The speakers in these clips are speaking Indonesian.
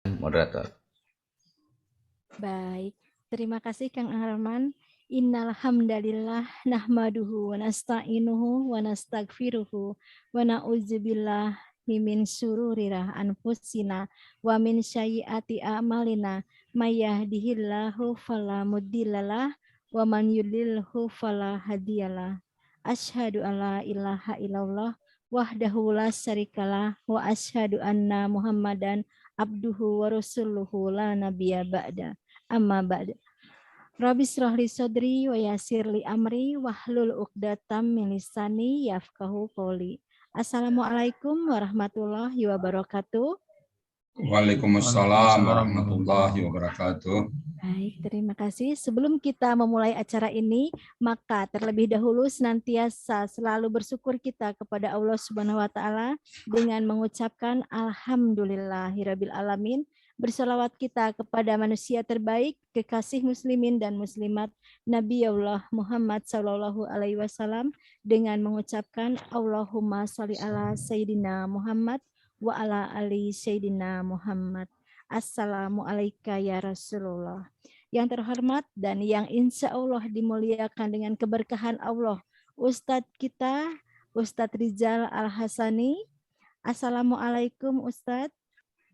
Moderator. Baik, terima kasih Kang Arman. Innal hamdalillah nahmaduhu wa nasta'inuhu wa nastaghfiruhu wa na'udzubillahi min syururi anfusina wa min sayyiati a'malina may yahdihillahu fala mudhillalah wa man yudlilhu fala hadiyalah. Asyhadu alla ilaha illallah wahdahu la syarikalah wa asyhadu anna Muhammadan abduhu wa rasuluhu la nabiyya ba'da. Amma ba'da. Rabbi shrahli sadri wa yassirli amri wahlul 'uqdatam min lisani yafqahu qawli. Assalamualaikum warahmatullahi wabarakatuh. Waalaikumsalam warahmatullahi wabarakatuh. Baik, terima kasih. Sebelum kita memulai acara ini, maka terlebih dahulu senantiasa selalu bersyukur kita kepada Allah Subhanahu wa taala dengan mengucapkan alhamdulillahirabbil alamin. Bersolawat kita kepada manusia terbaik, kekasih muslimin dan muslimat Nabi Allah Muhammad sallallahu alaihi wasallam dengan mengucapkan Allahumma sholli ala sayyidina Muhammad wa ala ali sayyidina Muhammad. Assalamualaikum ya Rasulullah. Yang terhormat dan yang insya Allah dimuliakan dengan keberkahan Allah, Ustadz kita, Ustadz Rizal Al-Hasani. Assalamualaikum Ustadz.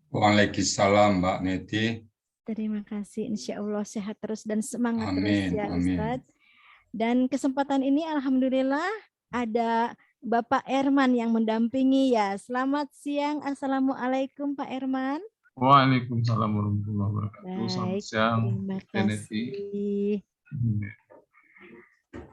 Waalaikumsalam Mbak Neti. Terima kasih, insya Allah sehat terus dan semangat Amin, terus ya amin. Ustadz. Dan kesempatan ini Alhamdulillah ada Bapak Erman yang mendampingi ya. Selamat siang, Assalamualaikum Pak Erman. Waalaikumsalam warahmatullahi wabarakatuh. Selamat siang, Terima Neti. kasih.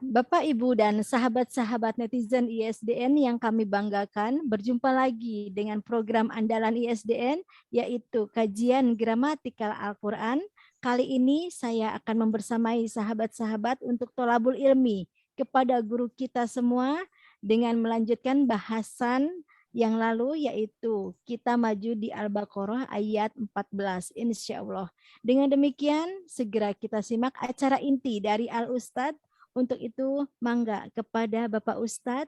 Bapak, Ibu, dan sahabat-sahabat netizen ISDN yang kami banggakan, berjumpa lagi dengan program andalan ISDN, yaitu Kajian Gramatikal Al-Quran. Kali ini saya akan membersamai sahabat-sahabat untuk tolabul ilmi kepada guru kita semua dengan melanjutkan bahasan yang lalu, yaitu kita maju di Al-Baqarah ayat 14, insya Allah. Dengan demikian, segera kita simak acara inti dari Al-Ustadz. Untuk itu, mangga kepada Bapak Ustadz,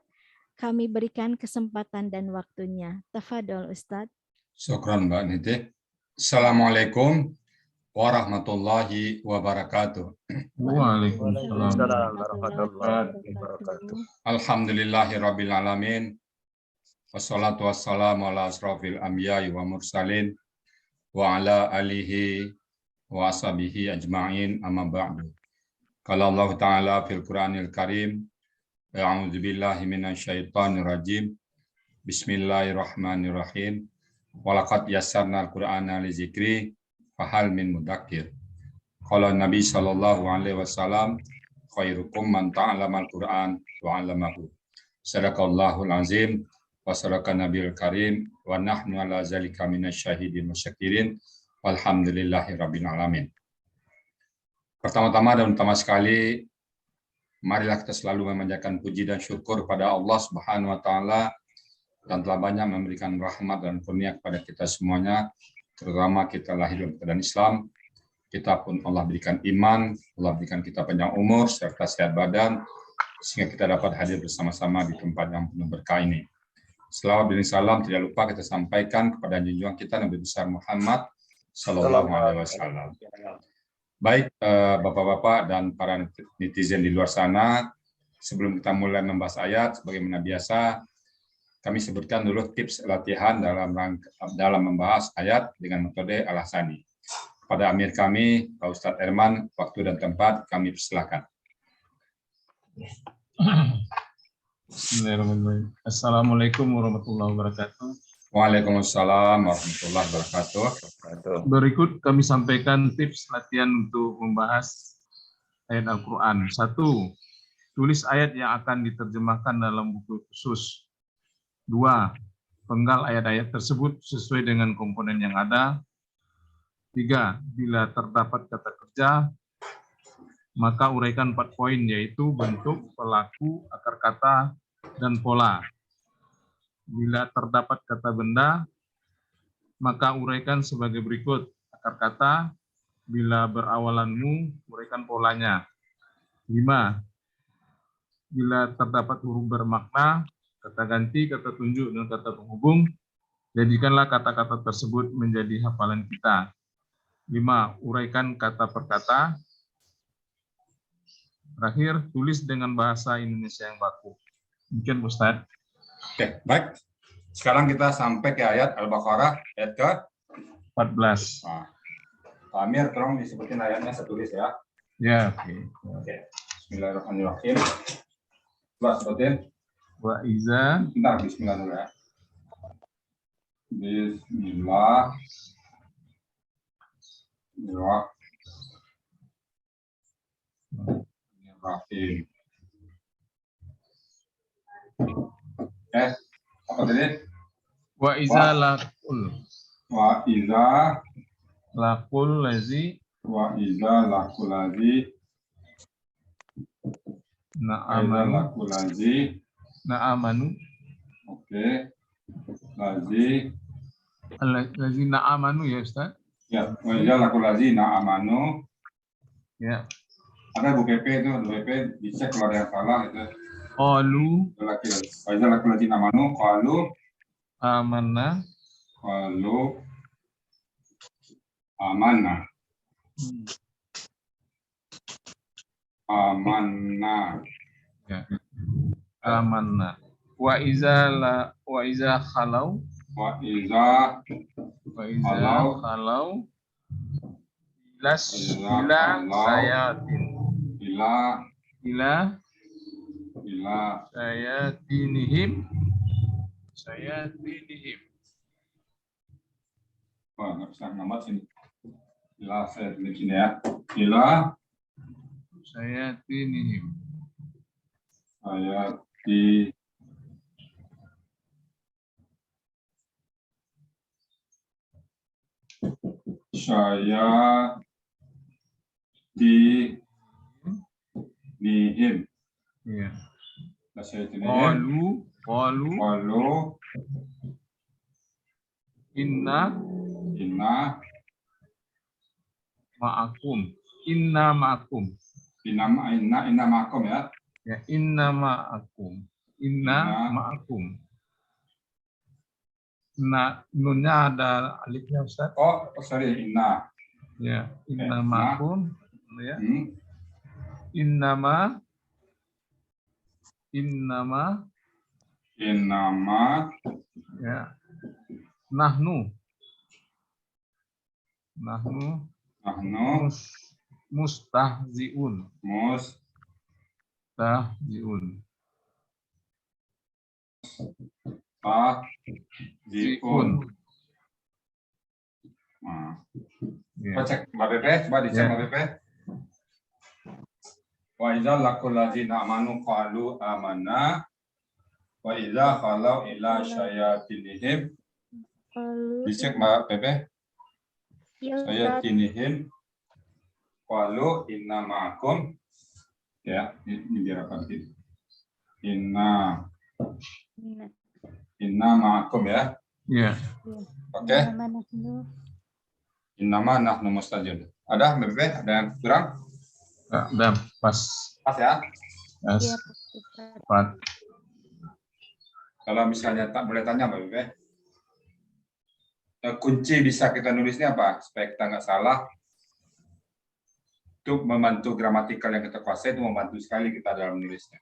kami berikan kesempatan dan waktunya. Tafadhol Ustadz. Syukran Mbak Neti. Assalamualaikum warahmatullahi wabarakatuh. Waalaikumsalam warahmatullahi wabarakatuh. Alhamdulillahirabbil alamin. Wassalatu wassalamu ala asrofil anbiya'i wa mursalin wa ala alihi wa ashabihi ajma'in amma ba'du. Qala Allah Ta'ala fil Qur'anil Karim, a'udzu billahi minasyaitonir rajim. Bismillahirrahmanirrahim. Walaqad yassarnal Qur'ana lizikri fahal min mudakkir. Qala Nabi sallallahu alaihi wasallam, khairukum man ta'allamal Qur'an wa 'allamahu. Sadaqallahul azim wa sadaqa nabiyul karim wa nahnu ala zalika minasyahidin wasyakirin. Walhamdulillahirabbil alamin. Pertama-tama dan utama sekali, marilah kita selalu memanjatkan puji dan syukur pada Allah Subhanahu wa taala dan telah banyak memberikan rahmat dan kurnia kepada kita semuanya, terutama kita lahir dalam keadaan Islam. Kita pun Allah berikan iman, Allah berikan kita panjang umur serta sehat badan sehingga kita dapat hadir bersama-sama di tempat yang penuh berkah ini. Selawat dan salam tidak lupa kita sampaikan kepada junjungan kita Nabi besar Muhammad sallallahu alaihi wasallam. Baik, Bapak-bapak dan para netizen di luar sana, sebelum kita mulai membahas ayat, sebagaimana biasa, kami sebutkan dulu tips latihan dalam membahas ayat dengan metode Al-Hasani. Pada amir kami, Pak Ustadz Erman, waktu dan tempat kami persilakan. Bismillahirrahmanirrahim. Assalamualaikum warahmatullahi wabarakatuh. Waalaikumsalam warahmatullahi wabarakatuh. Berikut kami sampaikan tips latihan untuk membahas ayat Al-Quran. 1. Tulis ayat yang akan diterjemahkan dalam buku khusus. 2. Penggal ayat-ayat tersebut sesuai dengan komponen yang ada. 3. Bila terdapat kata kerja, maka uraikan 4 poin, yaitu bentuk, pelaku, akar kata, dan pola. Bila terdapat kata benda, maka uraikan sebagai berikut. Akar kata, bila berawalan mu, uraikan polanya. 5. Bila terdapat huruf bermakna, kata ganti, kata tunjuk, dan kata penghubung, Jadikanlah kata-kata tersebut menjadi hafalan kita. 5. Uraikan kata per kata. Terakhir, tulis dengan bahasa Indonesia yang baku. Demikian, Ustaz. Oke, baik. Sekarang kita sampai ke ayat Al-Baqarah, ayat ke 14. Nah, Pak Amir, tolong disebutin ayatnya, saya tulis ya. Ya, oke. Oke. Bismillahirrahmanirrahim. Coba sebutin. Wa iza Bentar, bismillah dulu ya. Bismillahirrahmanirrahim. Apa tadi? wa iza laqul Wa iza lazi lakul lazi na'amanu. Oke. Lazi. Lazi na'amanu ya, Ustaz. Ya, wa iza lakul lazi na'amanu. Ya. Ada Bu PP itu, Bu PP dicek kalau ada yang salah itu. Qalu Wa iza lakul lazi na'amanu qalu amanna. Amanah. Amanah. Ya. Amanna. Wa iza khalau Wa iza khalau ila sayatin ila sayatinihim. Wah, nggak bisa ngambat sini. Ila saya tulis sini ya. Ila sayatinihim. sayati nihim. Ya. Sayati Qalu inna ma'akum. Inna ma'akum ya. Ya, inna ma'akum. Inna ma'akum. Nunnya ada alifnya, Ustaz. Oh, sorry, inna. Ya, inna ma'akum. Ya. Innama ya. Nahnu mustahziun. Nah. Ya. Cek Mbak Pepe, coba dicek Mbak Pepe. Wa idza laqul ladzina amanu qalu amanna wa idza khalau ila syayatinihim. Dicek Mbak Pepe. Syayatinihim qalu inna ma'akum. Ya, ini biar apa gitu. Inna ma'akum ya. Ya. Oke. Innama nahnu mustajib. Ada Mbak Pepe? Ada yang kurang? Udah pas ya. Pas. Kalau misalnya tak boleh tanya Mbak Pepe, kunci bisa kita nulis ini apa supaya kita nggak salah? Untuk membantu gramatikal yang kita kuasai itu membantu sekali kita dalam menulisnya.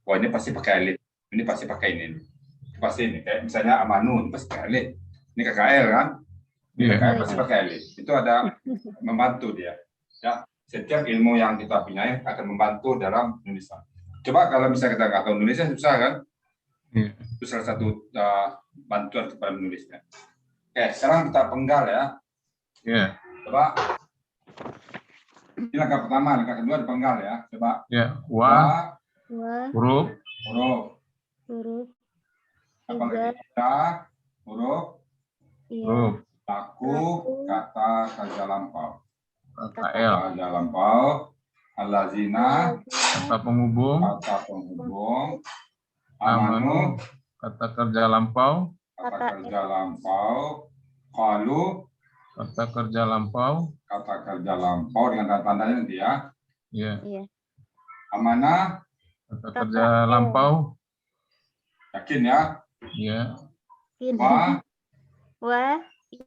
Wah, ini pasti pakai alif, ini pasti pakai ini, pasti ini. Kayak misalnya amanu, ini pasti pakai alif. Ini KKL kan? Ini KKL pasti pakai alif. Itu ada membantu dia. Ya. Setiap ilmu yang kita punya akan membantu dalam penulisan. Coba kalau misalnya kita nggak tahu nulisnya susah kan? Itu salah satu bantuan kepada menulisnya. Oke, sekarang kita penggal ya. Coba. Ini langkah pertama, langkah kedua dipenggal ya. Coba. Ya. Wa. Huruf. Apa lagi? Ya. Huruf. Laku. Kata kerja lampau. KL. Kerja lampau. Allazina. Kata penghubung. Amanu. Kata kerja lampau. Qalu. Kata kerja lampau. Kata kerja lampau dengan tanda-tandanya nanti ya. Iya. Amanah. Kata kerja lampau. Yakin ya? Iya. wa,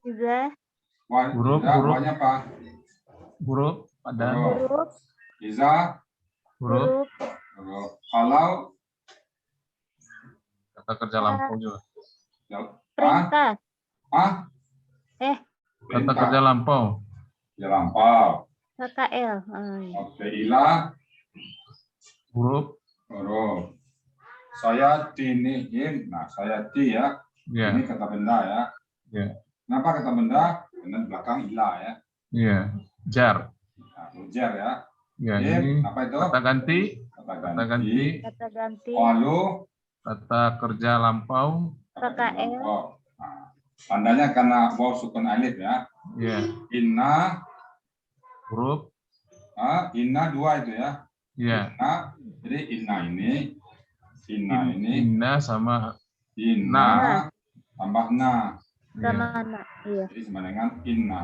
iza, Huruf, Iza, huruf. wanya apa? huruf pada Huruf. huruf, Iza, huruf huruf, huruf. Kalau, kata kerja lampau juga. perintah, Kata kerja lampau. Ya lampau. KKL. Oh, iya. Oke, ila, Huruf huruf. Saya tinihim. Nah, saya ti ya. ya. Ini kata benda ya. Ya. Kenapa kata benda? Karena di belakang ila ya. Iya. Jar. Nah, ujar ya. Ya, Him, ini apa itu? kata ganti. Kata Kata ganti. Kata ganti, Qalu, Kata kerja lampau. KKL, lampau. Nah, tandanya karena waw sukun alif ya. Ya. Inna, Huruf. inna dua itu ya. Ya. Inna, jadi inna ini Inna sama inna tambah na. ya. sama anak. Iya, Jadi sama dengan inna.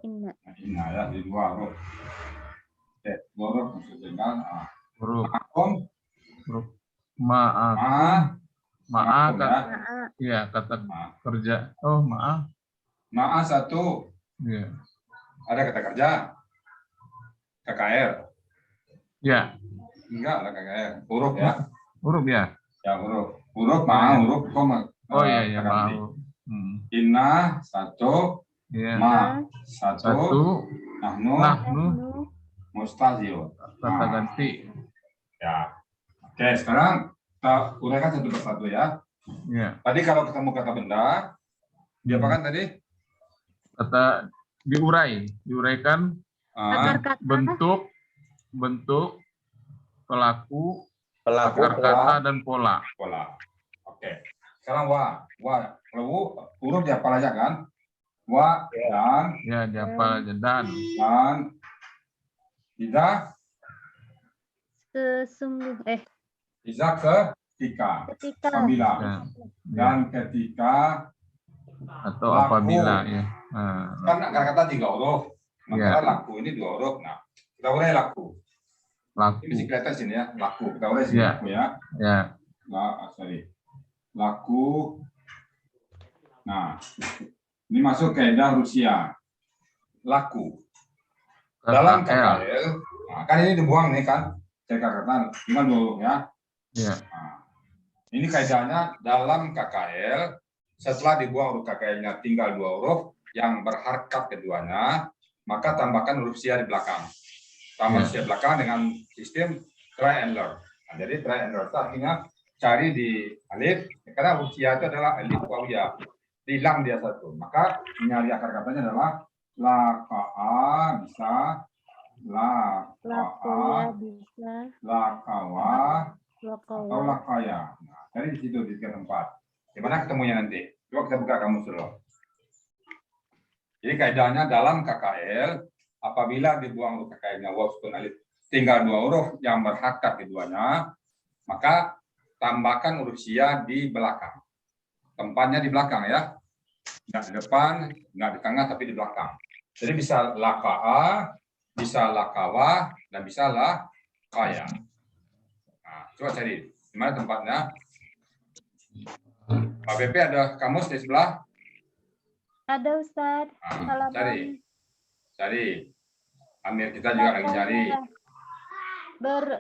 inna. Nah, inna ya, di dua huruf. Dua huruf maksudnya. Huruf. Akum, Huruf. Maaf. Maaf. ya. Maaf, Ya, kata Ma. kerja. Oh, maaf. Maaf satu. Ya. Ada kata kerja. KKR. Ya. Enggak ada KKR. Huruf ya. Huruf ya. Ya huruf. Huruf maaf, huruf koma. Oh iya, ya, kata ganti. maaf. Inna satu, Ya. ma satu, Satu. nahnu Nahnu. mustahil. Kata ganti. Ya. Oke, sekarang kita uraikan satu persatu ya. Ya. Tadi kalau ketemu kata benda, diapakan tadi? Kata diuraikan akar kata, bentuk, pelaku, Pelaku akar kata dan pola. Pola. Oke. Sekarang kalau huruf dihafal aja kan? Wa dan Ya, dihafal aja. Dan tidak sesungguh, bisa ketika ketika, apabila ya, dan ketika atau laku. apabila ya. Nah, Kan akar kata 3 huruf. Sementara Ya. laku ini 2 huruf. Nah, kita urai laku. laku. Ini mesti kelihatan sini ya, laku. Kita urai sini Ya. laku ya. Ya. Laku. Nah, ini masuk kaidah Rusia. Laku. Dalam KKL. KKL, nah, kan ini dibuang nih kan, kata tinggal 2 huruf ya. Ya. Nah, ini kaidahnya dalam KKL, setelah dibuang huruf KKL-nya tinggal 2 huruf yang berharkat keduanya, maka tambahkan huruf sia di belakang. Tambah sia belakang dengan sistem try and learn. Nah, jadi try and learn itu artinya cari di alif, karena huruf sia itu adalah alif wawiyah. Hilang dia satu. Maka mencari akar katanya adalah laka'a bisa lakoya bisa, lakawa atau lakoya, lakaya. Nah, dari di situ di 3 tempat. Di mana ketemunya nanti? Coba kita buka kamus dulu. Jadi kaidahnya dalam KKL, apabila dibuang huruf KKL-nya waw sukun alif tinggal 2 huruf yang berharkat keduanya, maka tambahkan huruf sia di belakang. Tempatnya di belakang ya. Nggak di depan, nggak di tengah, tapi di belakang. Jadi bisa laka'a, bisa lakawa, dan bisa lakaya. Nah, coba cari. Di mana tempatnya? Pak BP ada kamus di sebelah? ada Ustaz, Nah, cari. Amir kita juga lagi cari.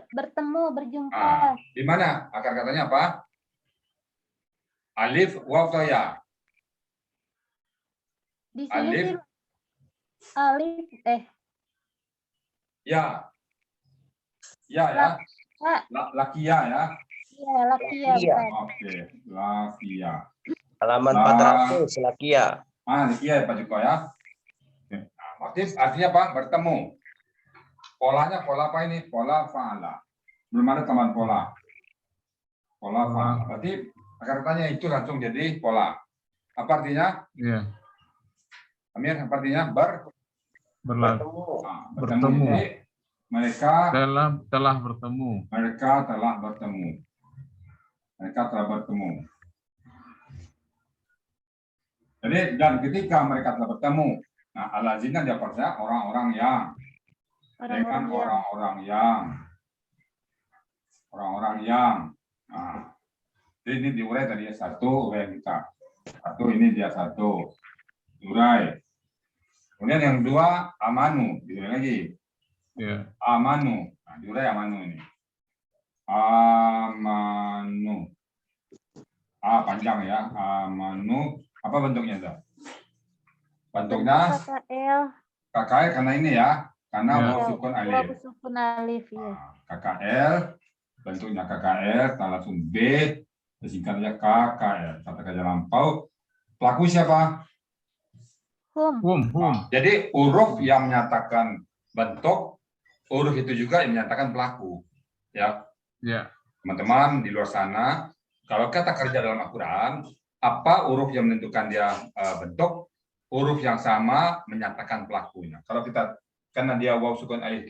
bertemu, berjumpa, Ah, di mana akar katanya apa? Alif, waw, atau ya? di sini Alif. sih alif, Ya. Ya. Lakia ya. iya, lakia, Lakia. Ustaz. Oke, lakia. Halaman Lah. 400 Lakia. Lakia ya Pak Joko ya. Nah, motif artinya apa? Bertemu. Polanya pola apa ini? Pola fa'ala. Belum ada tambahan pola. Pola fa'ala. Berarti akar katanya itu langsung jadi pola. Apa artinya? Ya. Amir, apa artinya? Berlaku. Bertemu. Jadi, mereka Telah bertemu. telah bertemu. Jadi dan ketika mereka telah bertemu, nah alazina dia percaya orang-orang yang dengan orang-orang yang. Nah, jadi ini diurai tadi ya, satu urai kita. Satu, ini dia satu. Durai. Kemudian yang dua, amanu. Diurai lagi. Ya. Amanu. Nah, diurai amanu ini. Amanu. Panjang ya. Amanu. Apa bentuknya tuh? Bentuknya KKL. KKL karena ini ya. Karena Ya. waw sukun alif. Waw sukun alif ya. KKL. Bentuknya KKL. Kita langsung B. Singkatnya KKL. Kata kerja lampau. Pelaku siapa? Hum. Jadi huruf yang menyatakan bentuk, huruf itu juga yang menyatakan pelaku. Ya, Ya. teman-teman di luar sana, kalau kata kerja dalam Al-Quran, apa huruf yang menentukan dia bentuk, huruf yang sama menyatakan pelakunya. Kalau kita karena dia waw sukun alif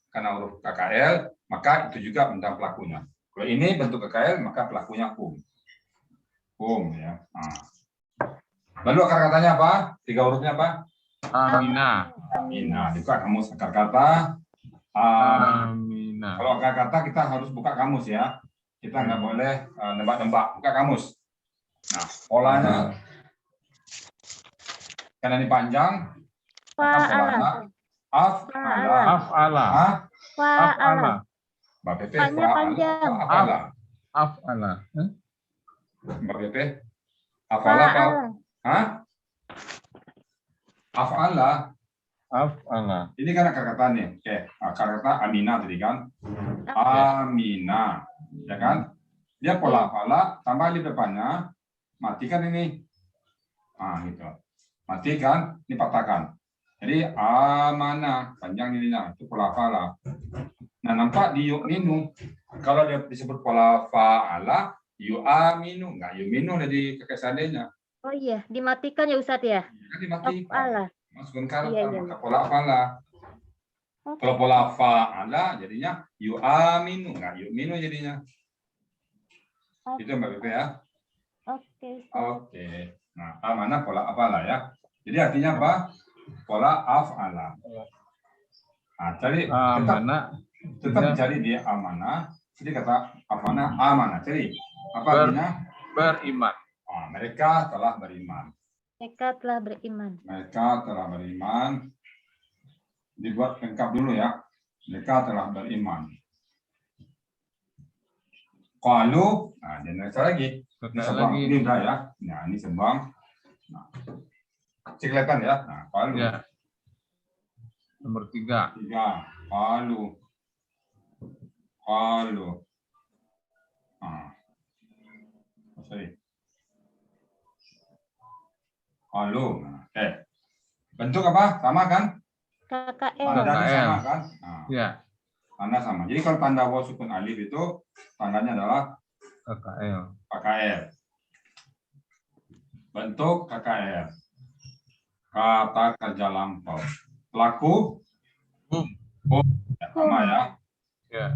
karena huruf KKL, maka itu juga tentang pelakunya. Kalau ini bentuk KKL, maka pelakunya hum. Hum ya. Nah. Lalu akar katanya apa? 3 hurufnya apa? Amina. Amina. Buka kamus akar kata. Amina. Kalau akar kata kita harus buka kamus ya. Kita nggak boleh nebak-nebak. Buka kamus. Nah, polanya karena ini panjang. Maka polanya af'ala. Af'ala. Fa'ala. Af'ala. Mbak Pepe, Panjang, panjang. af'ala. Af'ala. Mbak Pepe, af'ala apa? Hah? Af'ala. Af'ala. Ini kan akar kata nih. Oke, akar kata Amina tadi kan. Amina. Ya kan? Dia pola af'ala tambah alif depannya. Matikan ini. Nah, gitu. Matikan, ini patahkan. Jadi amana, panjang ininya, itu pola af'ala. Nah, nampak di yu'minu. Kalau dia disebut pola fa'ala, yu'aminu. Enggak, yu'minu jadi kakek seandainya. Oh iya, dimatikan ya Ustadz ya? Kan dimatikan. Af'ala. Masukkan kata, Iya. maka pola af'ala. Oke. Kalau pola fa'ala jadinya yu'aminu, enggak yu'minu jadinya. Itu Mbak Pepe ya. Oke. Oke. Nah, amanah pola af'ala ya. Jadi artinya apa? Pola af'ala. Nah, jadi tetap mencari dia amanah. Jadi kata amanah amanah. Jadi apa artinya? Beriman. Mereka telah beriman. Mereka telah beriman. Mereka telah beriman. Dibuat lengkap dulu ya. Mereka telah beriman. Qalu, nah dan lagi. Ini sebang, ini udah ya. Nah, ini sebang. Nah, kelihatan ya. Nah, qalu. Ya. Nomor 3. Qalu. Sorry. Qalu. Bentuk apa? Sama kan? KKL. Tandanya sama kan? Nah, Ya. tanda sama. Jadi kalau tanda waw sukun alif itu tandanya adalah KKL. Bentuk KKL. Kata kerja lampau. Pelaku Hum. Ya, sama ya. Ya.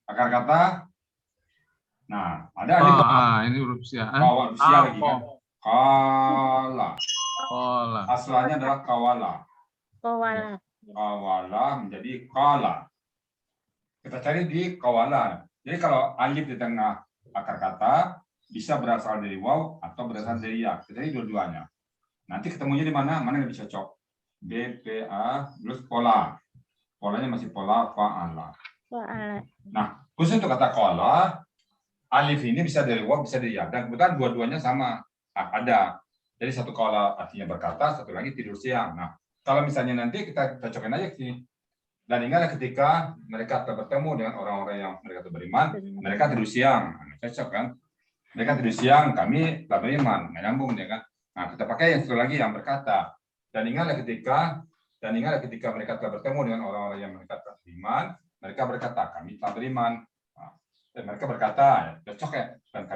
Akar kata. Nah, ada alif Ini huruf sia. kawal sia lagi kan. Kala. Kola. Asalnya adalah kawala. Kawala. Kawala menjadi kala. Kita cari di kawala. Jadi kalau alif di tengah akar kata bisa berasal dari waw atau berasal dari ya. Kita cari dua-duanya. Nanti ketemunya di mana? Mana yang lebih cocok? B, P, A, terus pola. Polanya masih pola fa'ala. Fa'ala. Nah, khusus untuk kata kala, alif ini bisa dari waw, bisa dari ya. Dan kebetulan dua-duanya sama. Ada. Jadi satu kala artinya berkata, satu lagi tidur siang. Nah, kalau misalnya nanti kita cocokin aja sini. Dan ingatlah ketika mereka telah bertemu dengan orang-orang yang mereka telah beriman, mereka tidur siang. Nah, cocok kan? Mereka tidur siang, kami telah beriman. Nah, nyambung ya kan? Nah, kita pakai yang satu lagi yang berkata. Dan ingatlah ketika mereka telah bertemu dengan orang-orang yang mereka telah beriman, mereka berkata, kami telah beriman. Nah, dan mereka berkata, cocok ya? Dan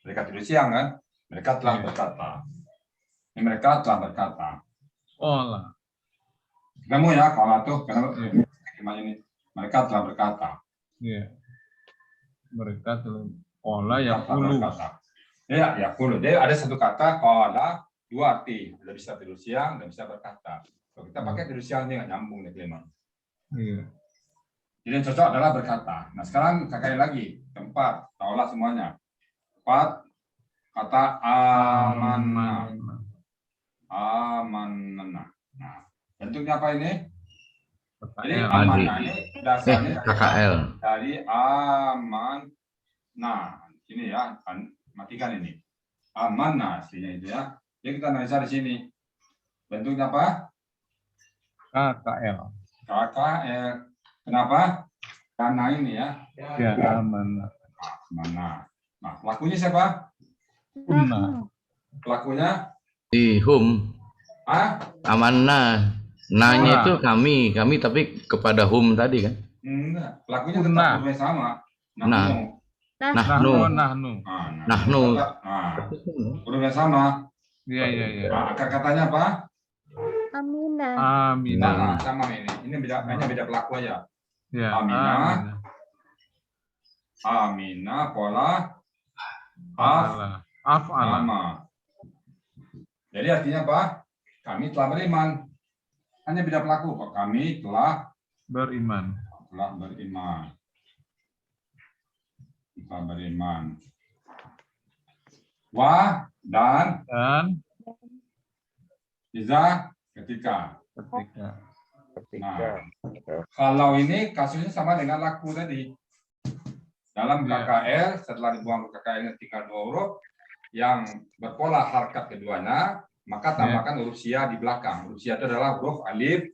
mereka tidur siang kan? Mereka telah berkata. Ini mereka telah berkata. Kola. Kamu ya, kalau tuh, karena gimana ini? Mereka telah berkata. Iya. Mereka telah kola ya kulu. Ya, ya kulu. Jadi ada satu kata kola, dua arti. Ada bisa tidur siang dan bisa berkata. Kalau kita pakai tidur siang ini nggak nyambung nih kelima. Iya. Jadi yang cocok adalah berkata. Nah sekarang kakak lagi. Keempat, taulah semuanya. 4, kata amanna. Amanna. Nah, bentuknya apa ini? Jadi amanna ini dasarnya KKL. dari aman. Nah, ini ya, matikan ini. Amanna aslinya itu ya. Jadi kita analisa di sini. Bentuknya apa? KKL. KKL. Kenapa? Karena ini ya. Ya, amanah. Mana? Nah, pelakunya siapa? Kunna. Pelakunya? Di hum. Amanah. Nanya itu kami tapi kepada hum tadi kan. Enggak. Pelakunya Kunna. tetap huruf yang sama. Nahnu. Nahnu. Nahnu. Nahnu. Huruf yang sama. Iya. Nah, akar katanya apa? Aminah. Aminah. Nah, sama ini. Ini hanya beda pelaku aja. Ya, Aminah. Aminah pola Af'ala. sama. Jadi artinya apa? Kami telah beriman. Hanya beda pelaku. Kami telah Beriman. beriman. Telah beriman. Wa dan iza ketika. Nah, kalau ini kasusnya sama dengan laku tadi. Dalam KKL, setelah dibuang KKL tinggal 2 huruf yang berpola harkat keduanya, maka tambahkan huruf sia di belakang. Huruf sia itu adalah huruf alif,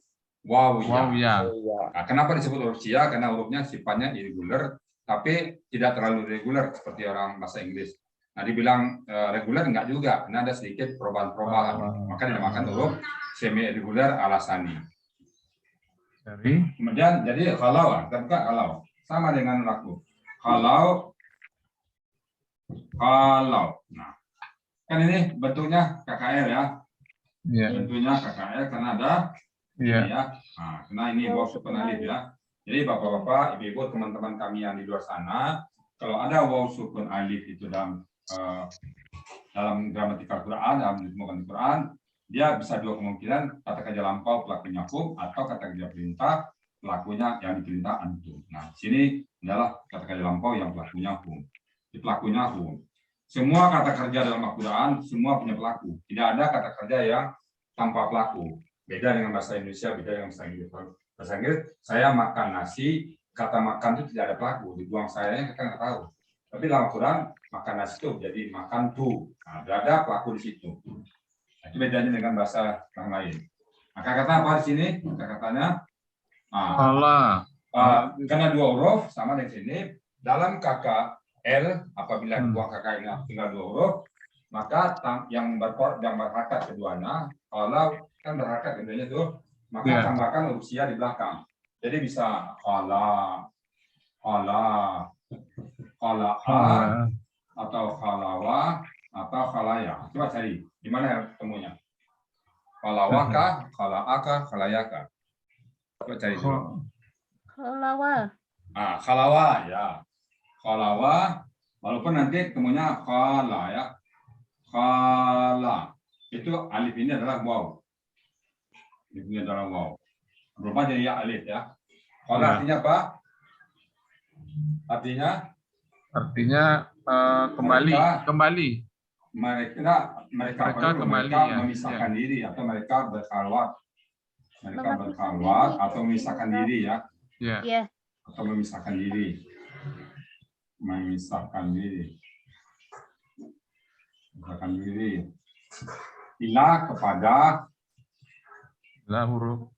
waw, ya. Nah, kenapa disebut huruf sia? Karena hurufnya sifatnya irregular, tapi tidak terlalu reguler seperti orang bahasa Inggris. Nah, dibilang reguler enggak juga, karena ada sedikit perubahan-perubahan. Maka dinamakan huruf semi irregular alasani. Kemudian jadi kalau sama dengan laku. Kalau, nah, kan ini bentuknya KKL ya. Bentuknya KKL karena ada ini ya. Nah, karena ini waw sukun alif ya. Jadi bapak-bapak, ibu-ibu, teman-teman kami yang di luar sana, kalau ada waw sukun alif itu dalam gramatikal Quran, dalam ditemukan Quran, dia bisa 2 kemungkinan, kata kerja lampau pelakunya hum atau kata kerja perintah pelakunya yang diperintah antum. Nah, di sini adalah kata kerja lampau yang pelakunya hum. Di pelakunya hum. Semua kata kerja dalam Al-Quran semua punya pelaku. Tidak ada kata kerja yang tanpa pelaku. Beda dengan bahasa Indonesia, beda dengan bahasa Inggris. Bahasa Inggris, saya makan nasi, kata makan itu tidak ada pelaku. Dibuang sayanya kita nggak tahu. Tapi dalam Al-Quran makan nasi itu jadi makan tuh. Nah, ada pelaku di situ. Nah, itu bedanya dengan bahasa yang lain. Maka kata apa di sini? Kata-katanya karena 2 huruf sama dengan sini dalam KKL apabila dibuang KKL tinggal 2 huruf maka yang berharkat keduanya kalau kan berharkat keduanya tuh maka tambahkan huruf sia di belakang. Jadi bisa khala atau khalawa atau khalaya. Coba cari di mana temunya. Khalawaka, khalaaka, khalayaka. Coba cari dulu. Khalawa. Khalawa ya. Khalawa, walaupun nanti ketemunya khala ya. Khala. Itu alif ini adalah waw. Alif ini adalah waw. Berubah jadi ya alif ya. Khala artinya apa? Artinya kembali. Mereka memisahkan diri atau mereka berkhalwat. Mereka berkhalwat atau memisahkan diri ya. Iya. Atau memisahkan diri. Memisahkan diri. Ila kepada huruf.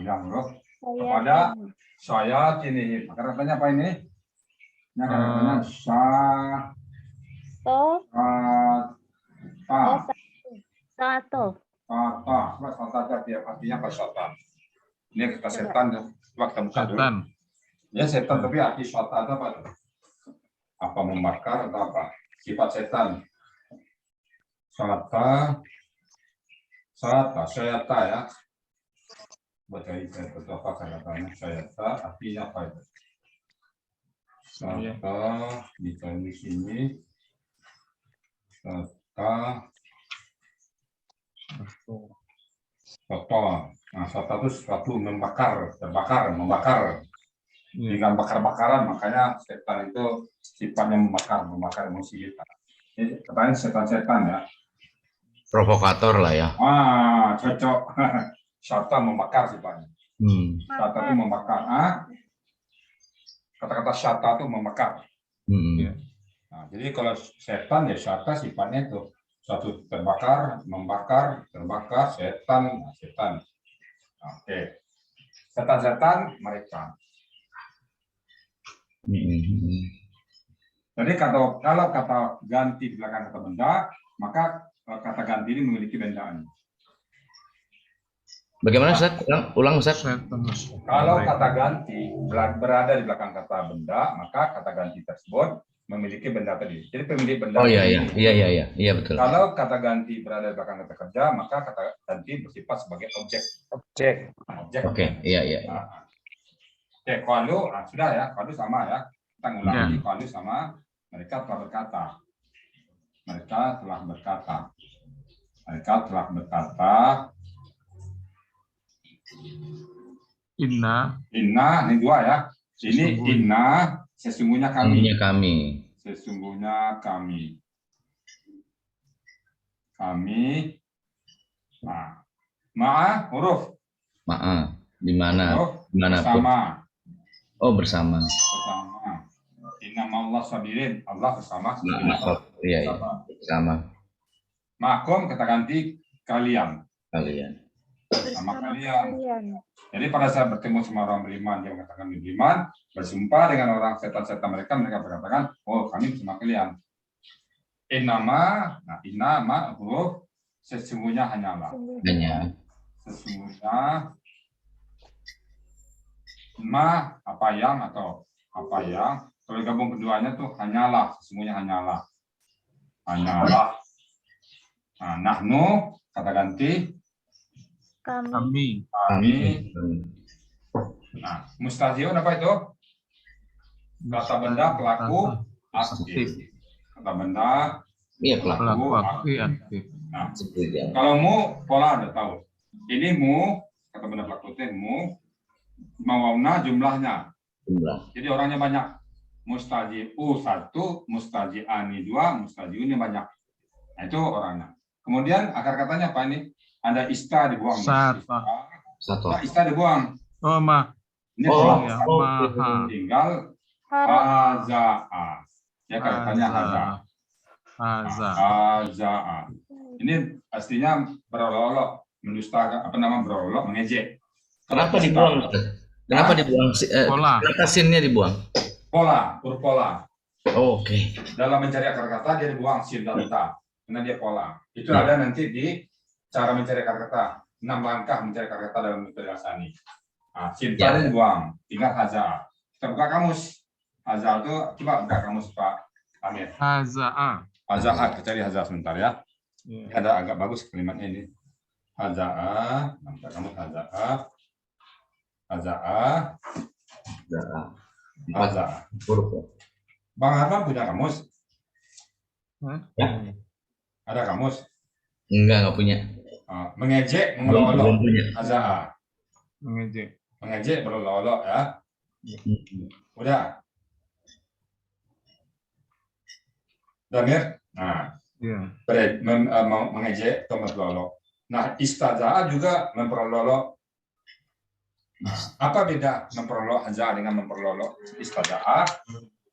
Ila huruf kepada saya ini. Katanya apa ini? Ini katanya artinya apa syaitan? Ini kata setan, coba kita buka dulu. Ya setan tapi arti syaitan apa? Apa membakar atau apa? Sifat setan. Syaitan ya. Baca itu apa katanya? Syaitan artinya apa itu? Syaitan di sini. Soto. Nah, soto itu sesuatu membakar. Dengan bakar-bakaran, makanya setan itu sifatnya membakar emosi kita. Ini katanya setan-setan ya. Provokator lah ya. Cocok. Syata membakar sifatnya. Syata itu membakar. Kata-kata syata itu membakar. Nah, jadi kalau setan ya syata sifatnya itu suatu terbakar, membakar, terbakar, setan, setan. Oke. Setan-setan mereka. Jadi kalau kata ganti di belakang kata benda, maka kata ganti ini memiliki bendaan. Bagaimana Ustaz? Ulang Ustaz. Kalau kata ganti berada di belakang kata benda, maka kata ganti tersebut memiliki benda tadi. Jadi pemilik benda. Oh iya betul. Kalau kata ganti berada di belakang kata kerja, maka kata ganti bersifat sebagai objek. Oke, iya. Oke, qalu sudah ya, qalu sama ya. Kita ngulang lagi, qalu sama mereka telah berkata. Mereka telah berkata. Inna ini dua ya. Ini inna sesungguhnya kami. Sesungguhnya kami. Ma'a huruf. Ma'a di mana? Di mana bersama. Oh, bersama. Innamallah sabirin. Allah bersama. Iya, bersama. Ma'akum kata ganti kalian. Bersama kalian. Jadi pada saat bertemu sama orang beriman, dia mengatakan beriman, bersumpah dengan orang setan-setan mereka berkatakan, oh kami bersama kalian. Innama huruf sesungguhnya hanyalah. Sesungguhnya apa yang kalau gabung keduanya tuh hanyalah, sesungguhnya hanyalah. Nah, nahnu kata ganti kami. Nah, mustahziun apa itu? Kata benda pelaku aktif. Kata benda pelaku aktif. Nah, kalau mu pola udah tahu. Ini mu kata benda pelaku itu mu mawawna jumlahnya. Jadi orangnya banyak. Mustaji'u 1, mustaji'ani 2, mustaji'unnya banyak. Nah, itu orangnya. Kemudian akar katanya apa ini? Ada ista dibuang. Ista dibuang. Oh, ma. Ini tinggal haza'a. Ya katanya haza'a. Ini aslinya berolok-olok, mendustakan berolok, mengejek. Kenapa dibuang? Kenapa sinnya dibuang? Huruf pola. Oke. Dalam mencari akar kata dia dibuang sin dan ta, karena dia pola. Itu ada nanti di cara mencari akar kata. 6 langkah mencari akar kata dalam metode Asani. Nah, sin ta dibuang, tinggal haza. Kita buka kamus. Haza itu coba buka kamus Pak Amir. Haza'a. Kita cari haza sebentar ya. Ada agak bagus kalimatnya ini. Haza'a, buka kamus haza'a. Bang Arman punya kamus? Ya. Ada kamus? Enggak punya. Mengejek, mengolok-olok. Haza'a. Mengejek, berolok-olok ya. Udah. Damir? Nah. Mengejek atau memperolok. Nah, istaza'a juga memperolok. Apa beda memperolok haza dengan memperolok istaza'a?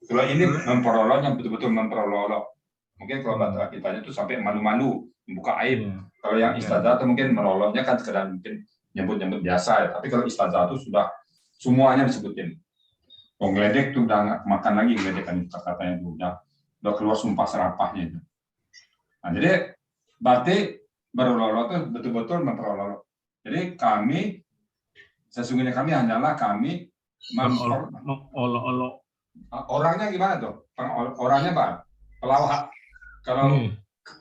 Kalau ini memperoloknya betul-betul memperolok. Mungkin kalau bahasa kitanya itu sampai malu-malu, membuka aib. Kalau yang istaza'a itu mungkin meroloknya kan sekedar mungkin nyebut-nyebut biasa ya. Tapi kalau istaza'a itu sudah semuanya disebutin. Geledek itu udah nggak makan lagi geledekan kata-katanya itu udah keluar sumpah serapahnya itu. Nah, jadi berarti berolok itu betul-betul memperolok. Jadi sesungguhnya kami hanyalah kami olok-olok. Orangnya gimana tuh? Orangnya Pak? Pelawak. Kalau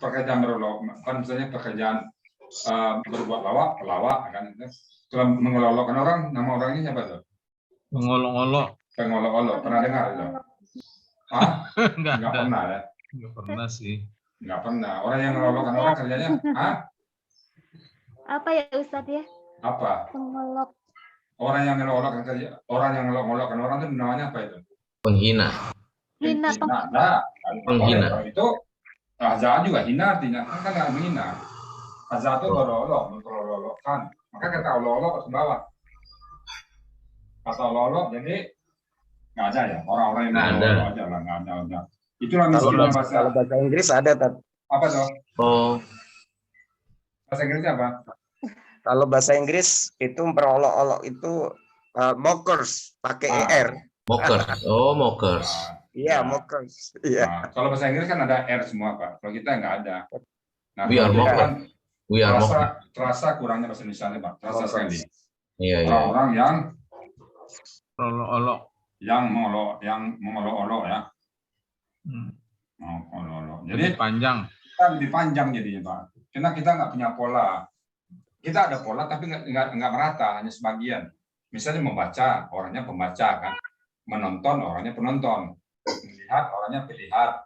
pekerjaan berolok, kan misalnya pekerjaan berbuat pelawak kan. Kalau mengolok-olokkan orang, nama orangnya siapa tuh? Mengolok-olok. Pernah dengar itu? Enggak pernah ya? Enggak pernah sih. Enggak pernah. Orang yang mengolokkan orang kerjanya, Apa ya Ustadz ya? Apa? Mengolok. Orang yang ngelolok-ngelolokkan orang itu namanya apa itu? Penghina. Hina. Penghina. Penghina. Kalau itu Kaza juga hina artinya kan nggak menghina. Kaza itu berolok, memperolok-olokkan. Maka kata olok-olok ke bawah. Kata olok-olok jadi nggak ada ya, orang-orang yang olok-olok aja lah, nggak ada. Itulah misinya Kalau bahasa Inggris ada, Tat. apa tuh? Oh, Bahasa Inggrisnya apa? Kalau bahasa Inggris itu memperolok-olok itu mockers, pakai ER. mockers. Oh, mockers. Iya, mockers. Iya. Nah, kalau bahasa Inggris kan ada R semua, Pak. Kalau kita nggak ada. Nah, We are kalau kita mockers. kan We are mockers. terasa kurangnya bahasa Indonesia, Pak. Terasa sekali. Iya, iya. Orang-orang yang Olok-olok. mengolok-olok ya. Mengolok-olok. Jadi Jadi panjang. kita lebih panjang jadinya, Pak. Karena kita nggak punya pola. Kita ada pola tapi nggak merata, hanya sebagian. Misalnya membaca, orangnya pembaca kan. Menonton, orangnya penonton. Melihat, orangnya pelihat.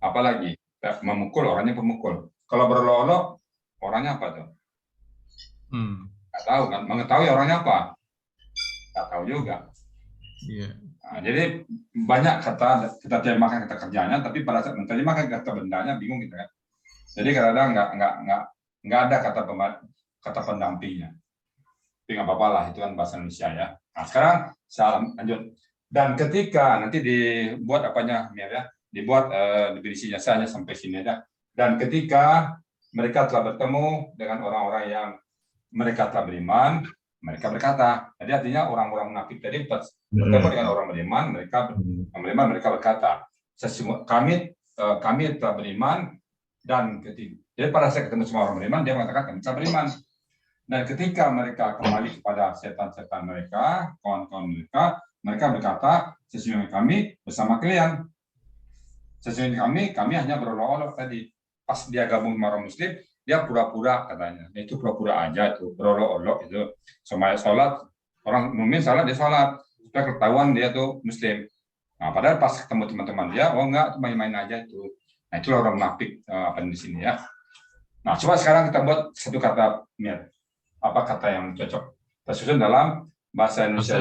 Apalagi memukul, orangnya pemukul. Kalau berolok-olok, orangnya apa tuh? Nggak tahu kan? Mengetahui orangnya apa? Nggak tahu juga. Iya. Nah, jadi banyak kata kita terjemahkan kata kerjanya, tapi pada saat menerjemahkan kata bendanya bingung gitu kan. Jadi kadang-kadang nggak ada kata pendampingnya. Tapi nggak apa-apa lah, itu kan bahasa Indonesia ya. Nah sekarang saya lanjut. Dan ketika nanti dibuat apanya, Mir ya, dibuat definisinya saya hanya sampai sini aja. Dan ketika mereka telah bertemu dengan orang-orang yang mereka telah beriman, mereka berkata. Jadi artinya orang-orang munafik tadi bertemu dengan orang beriman, mereka berkata, kami telah beriman dan ketika jadi pada saat ketemu semua orang beriman, dia mengatakan kami telah beriman. Dan ketika mereka kembali kepada setan-setan mereka, kawan-kawan mereka berkata, sesungguhnya kami bersama kalian. Sesungguhnya kami hanya berolok-olok tadi. Pas dia gabung sama orang Muslim, dia pura-pura katanya. Itu pura-pura aja itu, berolok-olok itu. Semaya sholat, orang mukmin salat dia sholat, supaya ketahuan dia tuh Muslim. Nah, padahal pas ketemu teman-teman dia, oh enggak, itu main-main aja itu. Nah, itulah orang munafik apa di sini ya. Nah, coba sekarang kita buat satu kata, Mir. Apa kata yang cocok? Tersusun dalam bahasa Indonesia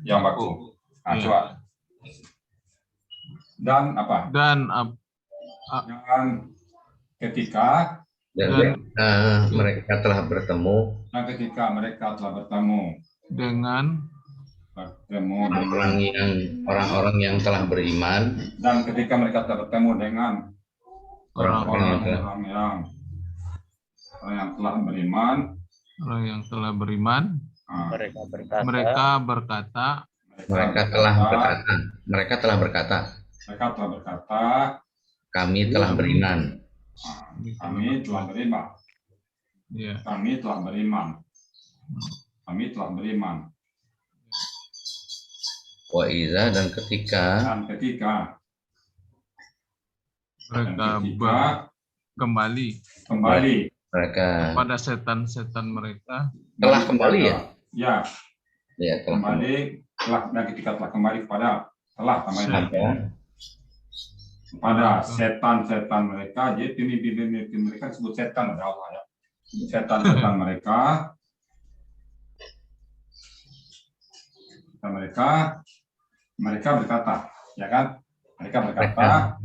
yang baku. Nah, coba. Dan apa? Dan ketika mereka telah bertemu. Dan ketika mereka telah bertemu dengan orang-orang yang telah beriman. Dan ketika mereka telah bertemu dengan orang-orang yang telah beriman. Orang yang telah beriman. Mereka berkata. Mereka telah berkata. Kami telah beriman. Kami telah beriman. Ya. Kami telah beriman. Wa iza dan ketika mereka kembali mereka kepada setan-setan mereka. Telah kembali ya? Ya. Ya, telah kembali dan ketika telah kembali kepada setan-setan mereka, jadi pemimpin mereka disebut setan oleh Allah ya. Setan-setan mereka berkata, ya kan? Mereka berkata,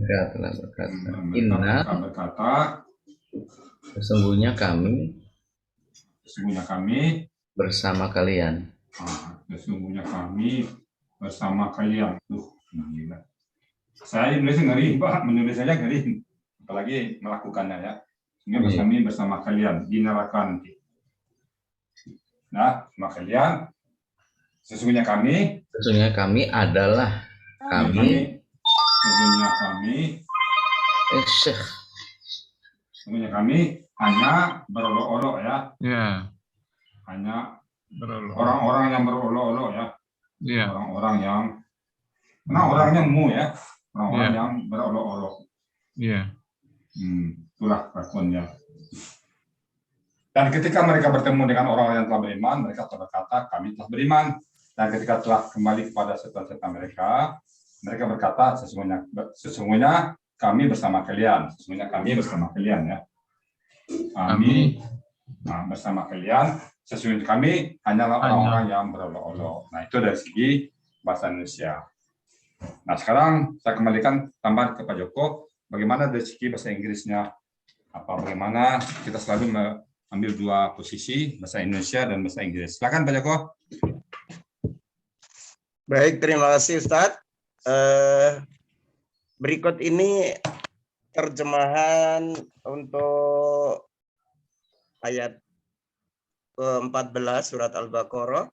sesungguhnya kami bersama kalian. Sesungguhnya kami bersama kalian. Gila. Saya Indonesia ngeri, Pak. Menulis saja ngeri. Apalagi melakukannya ya. Sehingga kami bersama kalian di neraka nanti. Nah, sama kalian. Sesungguhnya kami adalah Sesungguhnya kami hanya berolok-olok ya. Ya. Hanya orang-orang yang berolok-olok ya. Ya. Orang-orang yang orangnya ya. Orang-orang yang berolok-olok. Iya. Itulah kelakuannya. Dan ketika mereka bertemu dengan orang yang telah beriman, mereka telah berkata, kami telah beriman. Dan ketika telah kembali kepada setan-setan mereka berkata, sesungguhnya kami bersama kalian. Sesungguhnya kami bersama kalian ya. Kami bersama kalian. Sesungguhnya kami hanyalah orang-orang yang berolok-olok. Nah, itu dari segi bahasa Indonesia. Nah, sekarang saya kembalikan tambahan ke Pak Joko. bagaimana dari segi bahasa Inggrisnya, bagaimana kita selalu mengambil dua posisi, bahasa Indonesia dan bahasa Inggris. Silakan Pak Joko. Baik, terima kasih Ustadz. Berikut ini terjemahan untuk ayat ke-14 surat Al-Baqarah.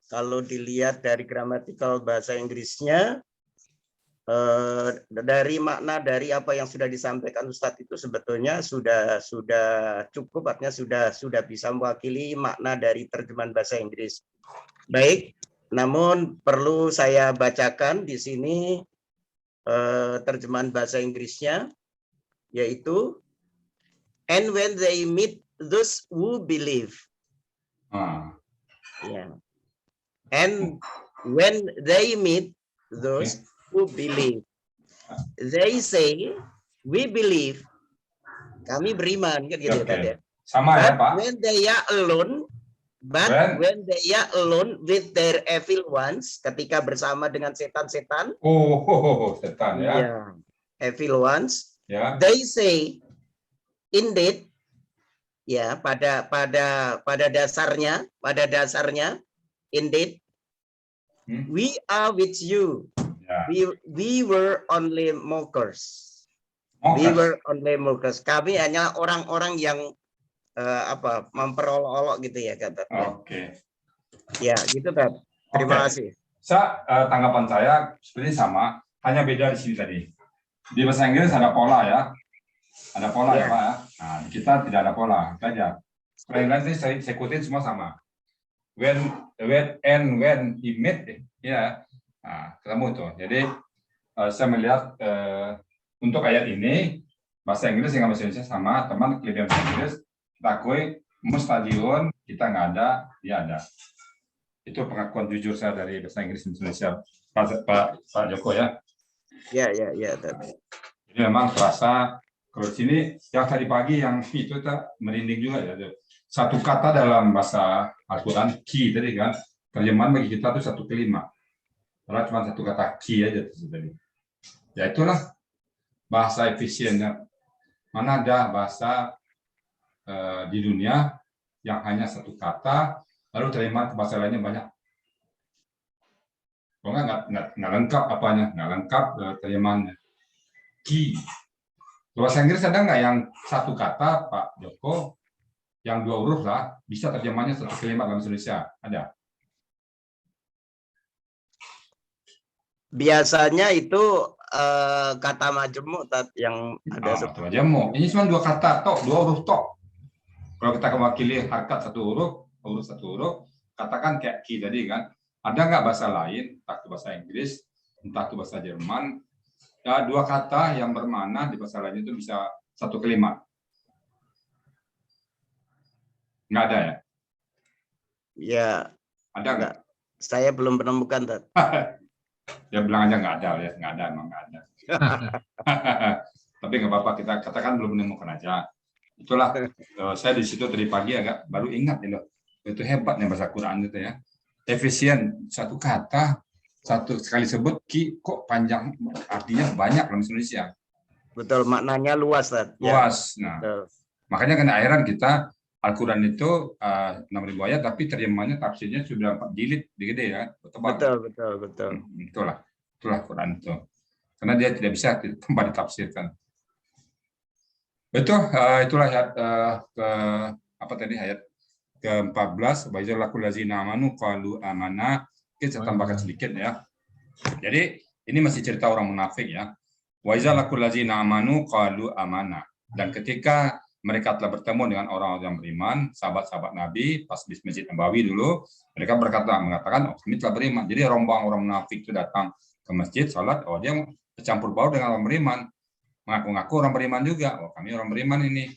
Kalau dilihat dari gramatikal bahasa Inggrisnya, dari makna dari apa yang sudah disampaikan Ustadz itu sebetulnya sudah cukup, artinya sudah bisa mewakili makna dari terjemahan bahasa Inggris. Baik, namun perlu saya bacakan di sini terjemahan bahasa Inggrisnya, yaitu and when they meet those who believe. Yeah. And when they meet those who believe, they say, we believe, kami beriman, kan gitu kan ya. Sama ya Pak. When they are alone, when they are alone with their evil ones, ketika bersama dengan setan-setan. Setan ya. Yeah. Evil ones. Ya. They say, indeed, ya pada dasarnya, indeed, we are with you. Yeah. We were only mockers. We were only mockers. Kami hanya orang-orang yang memperolok-olok gitu ya kata. Oke. Ya, gitu kan. Terima kasih. Tanggapan saya sebenarnya sama, hanya beda di sini tadi. Di bahasa Inggris ada pola ya. Ada pola ya Pak ya. Nah, di kita tidak ada pola, saja. Kalau nanti saya ikutin semua sama. When he met, ya. Nah, ketemu tuh. Jadi saya melihat untuk ayat ini bahasa Inggris dengan bahasa Indonesia sama, teman kelebihan bahasa Inggris kita akui mustadion kita nggak ada, dia ada. Itu pengakuan jujur saya dari bahasa Inggris Indonesia, Pak Joko ya. Ya. Jadi memang terasa kalau sini yang tadi pagi yang ki itu kita merinding juga ya. Satu kata dalam bahasa Al-Quran ki tadi kan terjemahan bagi kita itu 1/5. Karena cuma satu kata ki aja tadi. Ya itulah bahasa efisiennya. Mana ada bahasa di dunia yang hanya satu kata lalu terjemahan ke bahasa lainnya banyak. Kalau nggak lengkap apanya, nggak lengkap terjemahannya. Ki. Bahasa Inggris ada nggak yang satu kata Pak Joko yang 2 huruf lah bisa terjemahnya 1 kalimat dalam Indonesia? Ada? Biasanya itu kata majemuk yang ada kata majemuk. Ini cuma 2 kata tok, 2 huruf tok. Kalau kita mewakili harkat 1 huruf, huruf 1 huruf, katakan kayak ki tadi kan. Ada nggak bahasa lain, entah itu bahasa Inggris, entah itu bahasa Jerman, ya 2 kata yang bermakna di bahasa lain itu bisa 1 kalimat? Nggak ada ya? Ya. Ada nggak? Saya belum menemukan. Ya bilang aja nggak ada ya, nggak ada emang nggak ada. Tapi nggak apa-apa, kita katakan belum menemukan aja. Itulah saya di situ tadi pagi agak baru ingat nih loh, itu hebatnya bahasa Quran itu ya, efisien, satu kata satu sekali sebut ki kok panjang, artinya banyak dalam Indonesia. Betul, maknanya luas kan. Luas. Ya. Nah, makanya kena airan kita Al-Quran itu 6.000 ayat, tapi terjemahannya tafsirnya sudah 4 jilid, gede ya, tebal. Betul. Itulah Quran itu, karena dia tidak bisa tempat ditafsirkan. Betul, itulah ayat ayat ke-14, wa izal laqul ladzina amanu qalu amanna. Kita tambahkan sedikit ya. Jadi ini masih cerita orang munafik ya. Wa izal laqul ladzina amanu qalu amanna. Dan ketika mereka telah bertemu dengan orang-orang yang beriman, sahabat-sahabat Nabi pas di Masjid Nabawi dulu, mereka mengatakan, kami telah beriman. Jadi rombongan orang munafik itu datang ke masjid, sholat, dia bercampur baur dengan orang beriman. Mengaku-ngaku orang beriman juga, kami orang beriman ini.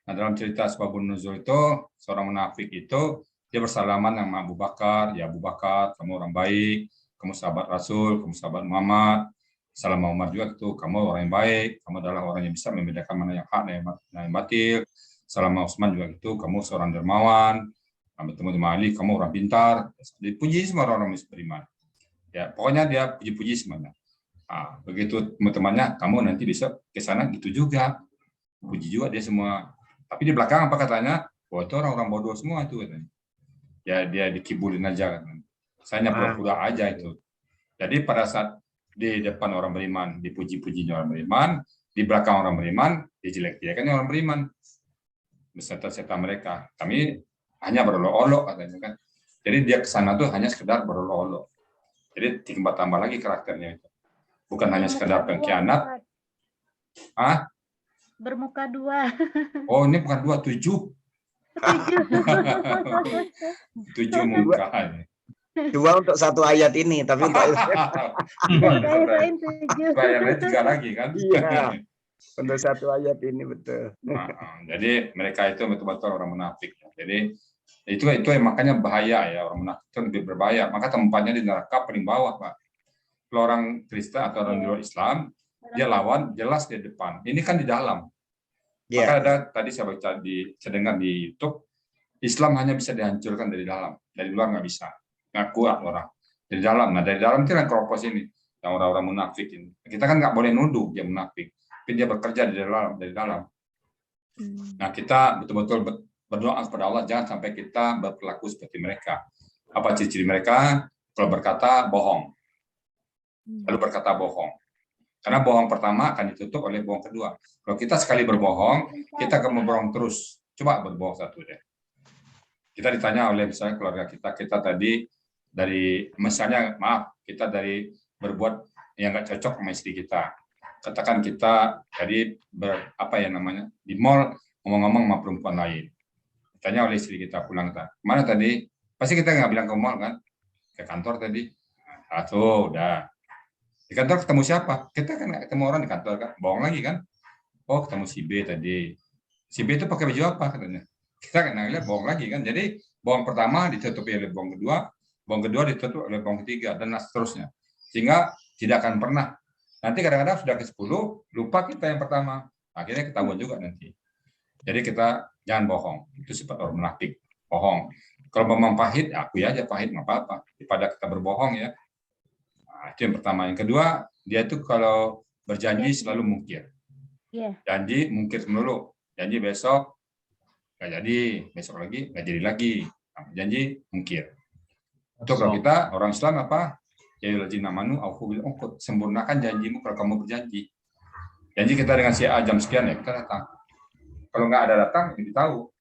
Nah, dalam cerita Asbabun Nuzul itu, seorang munafik itu, dia bersalaman sama Abu Bakar, ya Abu Bakar, kamu orang baik, kamu sahabat Rasul, kamu sahabat Muhammad. Salam Muhammad juga itu, kamu orang yang baik, kamu adalah orang yang bisa membedakan mana yang hak dan yang batil. Salam Utsman juga itu, kamu seorang dermawan, kamu bertemu dengan Ali, kamu orang pintar. Dipuji semua orang-orang beriman. Ya, pokoknya dia puji-puji semuanya. Nah, begitu teman-temannya, kamu nanti bisa ke sana gitu juga. Puji juga dia semua. Tapi di belakang apa katanya? Oh, itu orang-orang bodoh semua itu katanya. Ya dia dikibulin aja kan. Saya hanya pura-pura aja itu. Jadi pada saat di depan orang beriman dipuji-pujinya orang beriman, di belakang orang beriman dijelek-jelekan orang beriman beserta mereka. Kami hanya berolok-olok katanya kan. Jadi dia ke sana tuh hanya sekedar berolok-olok. Jadi tambah lagi karakternya itu. Bukan hanya sekedar pengkhianat. Ah? Bermuka dua. Oh, ini bukan 2, 7. 7 muka. 2 untuk satu ayat ini, tapi untuk Kirain 7. Bayarnya 3 lagi kan? iya, untuk satu ayat ini betul. Jadi mereka itu betul-betul orang munafik. Jadi itu yang makanya bahaya ya, orang munafik itu lebih berbahaya. Maka tempatnya di neraka paling bawah, Pak. Kalau orang Kristen atau orang di luar Islam, dia lawan jelas di depan. Ini kan di dalam. Maka ada tadi saya baca saya dengar di YouTube, Islam hanya bisa dihancurkan dari dalam, dari luar nggak bisa. Nggak kuat orang dari dalam. Nah dari dalam itu yang keropos ini, yang orang-orang munafik ini. Kita kan nggak boleh nuduh dia munafik, tapi dia bekerja dari dalam. Nah kita betul-betul berdoa kepada Allah jangan sampai kita berperilaku seperti mereka. Apa ciri-ciri mereka? Kalau berkata bohong, lalu berkata bohong. Karena bohong pertama akan ditutup oleh bohong kedua. Kalau kita sekali berbohong, kita akan membohong terus. Coba berbohong satu deh. Kita ditanya oleh misalnya keluarga kita tadi dari misalnya kita dari berbuat yang nggak cocok sama istri kita. Katakan kita tadi di mall ngomong-ngomong sama perempuan lain. Ditanya oleh istri kita pulang kemana tadi? Pasti kita nggak bilang ke mall kan? Ke kantor tadi. Udah. Di kantor ketemu siapa? Kita kan nggak ketemu orang di kantor kan? Bohong lagi kan? Oh ketemu si B tadi. Si B itu pakai baju apa katanya? Kita kan lihat bohong lagi kan? Jadi bohong pertama ditutupi oleh bohong kedua ditutup oleh bohong ketiga dan seterusnya. Sehingga tidak akan pernah. Nanti kadang-kadang sudah ke 10 lupa kita yang pertama. Akhirnya ketahuan juga nanti. Jadi kita jangan bohong. Itu sifat orang munafik. Bohong. Kalau mau pahit, akui aja pahit nggak apa-apa. Daripada kita berbohong ya. Itu yang pertama. Yang kedua, dia itu kalau berjanji selalu mungkir. Janji mungkir dulu. Janji besok nggak jadi, besok lagi nggak jadi lagi. Janji mungkir. Itu kalau kita orang Islam apa? Ya yuladzina amanu aufu bil uqud. Sempurnakan janjimu kalau kamu berjanji. Janji kita dengan si A jam sekian ya kita datang. Kalau nggak ada datang, jadi tahu.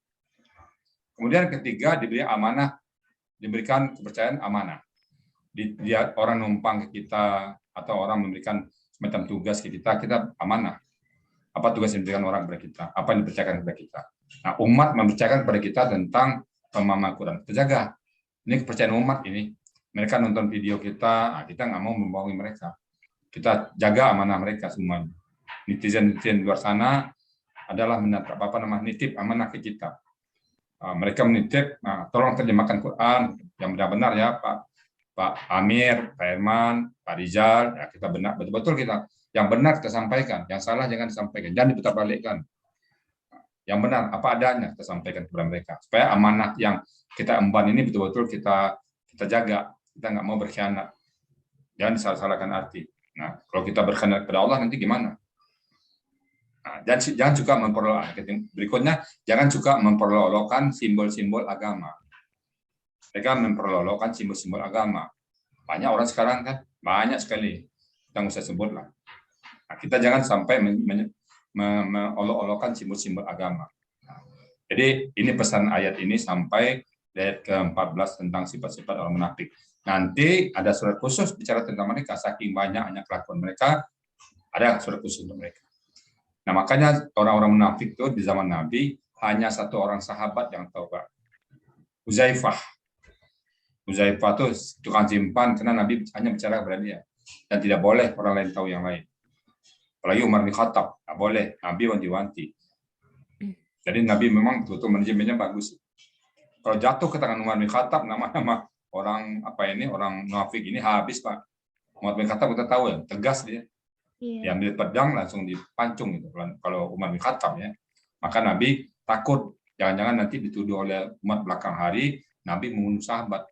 Kemudian ketiga diberi amanah, diberikan kepercayaan amanah. Dia orang numpang ke kita atau orang memberikan semacam tugas ke kita amanah. Apa tugas yang diberikan orang kepada kita? Apa yang dipercayakan kepada kita? Nah, umat mempercayakan kepada kita tentang pemahaman Quran. Kita jaga. Ini kepercayaan umat ini. Mereka nonton video kita, kita nggak mau membohongi mereka. Kita jaga amanah mereka semua. Netizen di luar sana adalah nitip amanah ke kita. Mereka menitip, tolong terjemahkan Quran yang benar-benar ya Pak Amir, Pak Herman, Pak Rizal, ya kita benar betul-betul kita yang benar kita sampaikan, yang salah jangan disampaikan, jangan diputar balikkan. Yang benar apa adanya kita sampaikan kepada mereka supaya amanah yang kita emban ini betul-betul kita jaga, kita nggak mau berkhianat, jangan disalah-salahkan arti. Nah kalau kita berkhianat kepada Allah nanti gimana? Nah, jangan juga berikutnya jangan suka memperolok-olokkan simbol-simbol agama. Mereka memperolok-olokkan simbol-simbol agama. Banyak orang sekarang kan, banyak sekali. Kita nggak usah sebut lah. Nah, kita jangan sampai mengolok-olokkan simbol-simbol agama. Nah, jadi ini pesan ayat ini sampai ayat ke-14 tentang sifat-sifat orang munafik. Nanti ada surat khusus bicara tentang mereka. Saking banyaknya kelakuan mereka, ada surat khusus untuk mereka. Nah makanya orang-orang munafik itu di zaman Nabi hanya satu orang sahabat yang tahu Pak. Uzaifah itu tukang simpan karena Nabi hanya bicara kepada dia dan tidak boleh orang lain tahu yang lain. Apalagi Umar bin Khattab, tidak boleh. Nabi wanti-wanti. Jadi Nabi memang betul-betul manajemennya bagus. Kalau jatuh ke tangan Umar bin Khattab, nama-nama orang orang munafik ini habis Pak. Umar bin Khattab kita tahu ya, tegas dia. Diambil pedang langsung dipancung gitu. Kalau Umar bin Khattab ya. Maka Nabi takut jangan-jangan nanti dituduh oleh umat belakang hari Nabi membunuh sahabat.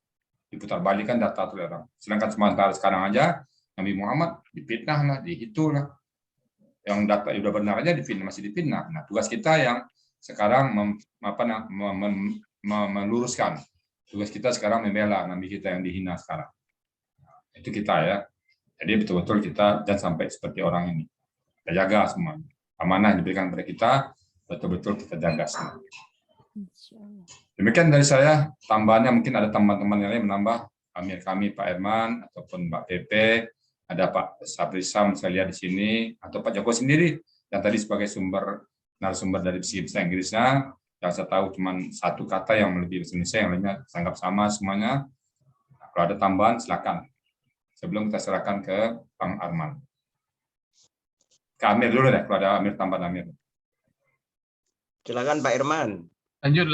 Diputar balikan data oleh orang. Sedangkan sementara sekarang aja Nabi Muhammad difitnah lah, dihitulah. Yang data udah benar aja difitnah, masih difitnah. Nah, tugas kita yang sekarang meluruskan. Tugas kita sekarang membela Nabi kita yang dihina sekarang. Itu kita ya. Jadi betul-betul kita jangan sampai seperti orang ini. Kita jaga semua. Amanah yang diberikan kepada kita, betul-betul kita jaga semua. Demikian dari saya. Tambahannya mungkin ada teman-teman yang lain menambah. Amir kami Pak Herman ataupun Mbak Pepe, ada Pak Sabrisam saya lihat di sini, atau Pak Joko sendiri yang tadi sebagai narasumber dari segi bahasa Inggrisnya, yang saya tahu cuma satu kata yang lebih bahasa Indonesia, yang lainnya sanggap sama semuanya. Nah, kalau ada tambahan silakan. Sebelum kita serahkan ke Bang Arman. Ke Amir dulu deh, kalau ada Amir tambahan Amir. Silakan Pak Herman. Lanjut.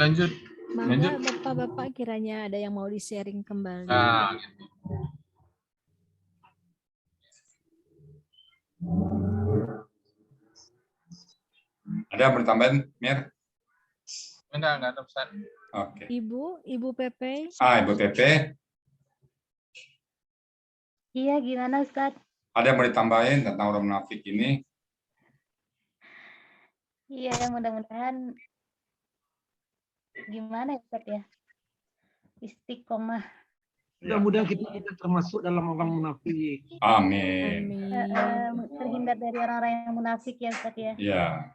Mangga Bapak-bapak kiranya ada yang mau di-sharing kembali. Nah, Ada yang bertambahan, Mir? enggak ada pesan. Oke. Ibu Pepe. Ibu Pepe, Iya, gimana Ustaz? ada yang mau ditambahin tentang orang munafik ini? Iya, mudah-mudahan gimana ya Ustaz ya? Istiqomah. Mudah-mudahan kita tidak termasuk dalam orang munafik. Amin. Terhindar dari orang-orang yang munafik ya Ustaz ya. Iya.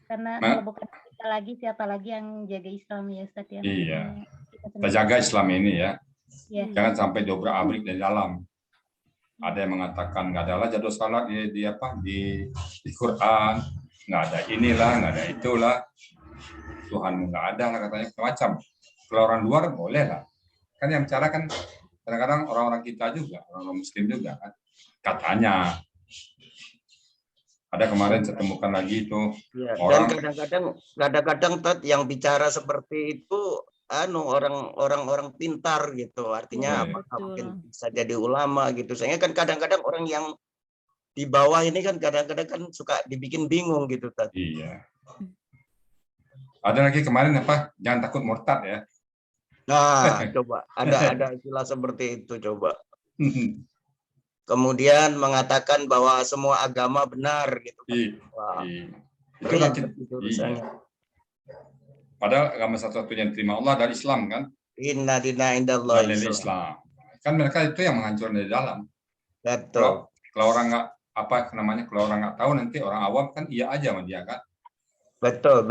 Karena kalau bukan kita lagi, siapa lagi yang jaga Islam ya Ustaz ya. Iya. Kita Kita jaga Islam ini ya. Ya. Jangan sampai dobrak-abrik dari dalam. Ada yang mengatakan nggak ada lah jadwal salat di Quran, nggak ada inilah, nggak ada itulah. Tuhanmu nggak ada lah katanya macam. Kalau orang luar boleh lah. Kan yang bicara kan kadang-kadang orang-orang kita juga, orang Muslim juga kan. Katanya. Ada kemarin saya temukan lagi itu Ya, orang. dan kadang-kadang Tat, yang bicara seperti itu orang-orang pintar gitu. Artinya Betul. apakah mungkin bisa jadi ulama gitu. Soalnya kan kadang-kadang orang yang di bawah ini kan kadang-kadang kan suka dibikin bingung gitu Tat. Iya. Ada lagi kemarin apa? Jangan takut murtad ya. Nah, coba ada istilah seperti itu coba. Kemudian mengatakan bahwa semua agama benar gitu. Wah, Itu kan itu misalnya. Padahal agama satu-satunya yang diterima Allah adalah Islam kan? Inna dina indallah Dalil Islam. Kan mereka itu yang menghancurkan dari dalam. Betul. Kalau orang nggak kalau orang nggak tahu nanti orang awam kan iya aja sama dia kan. Betul.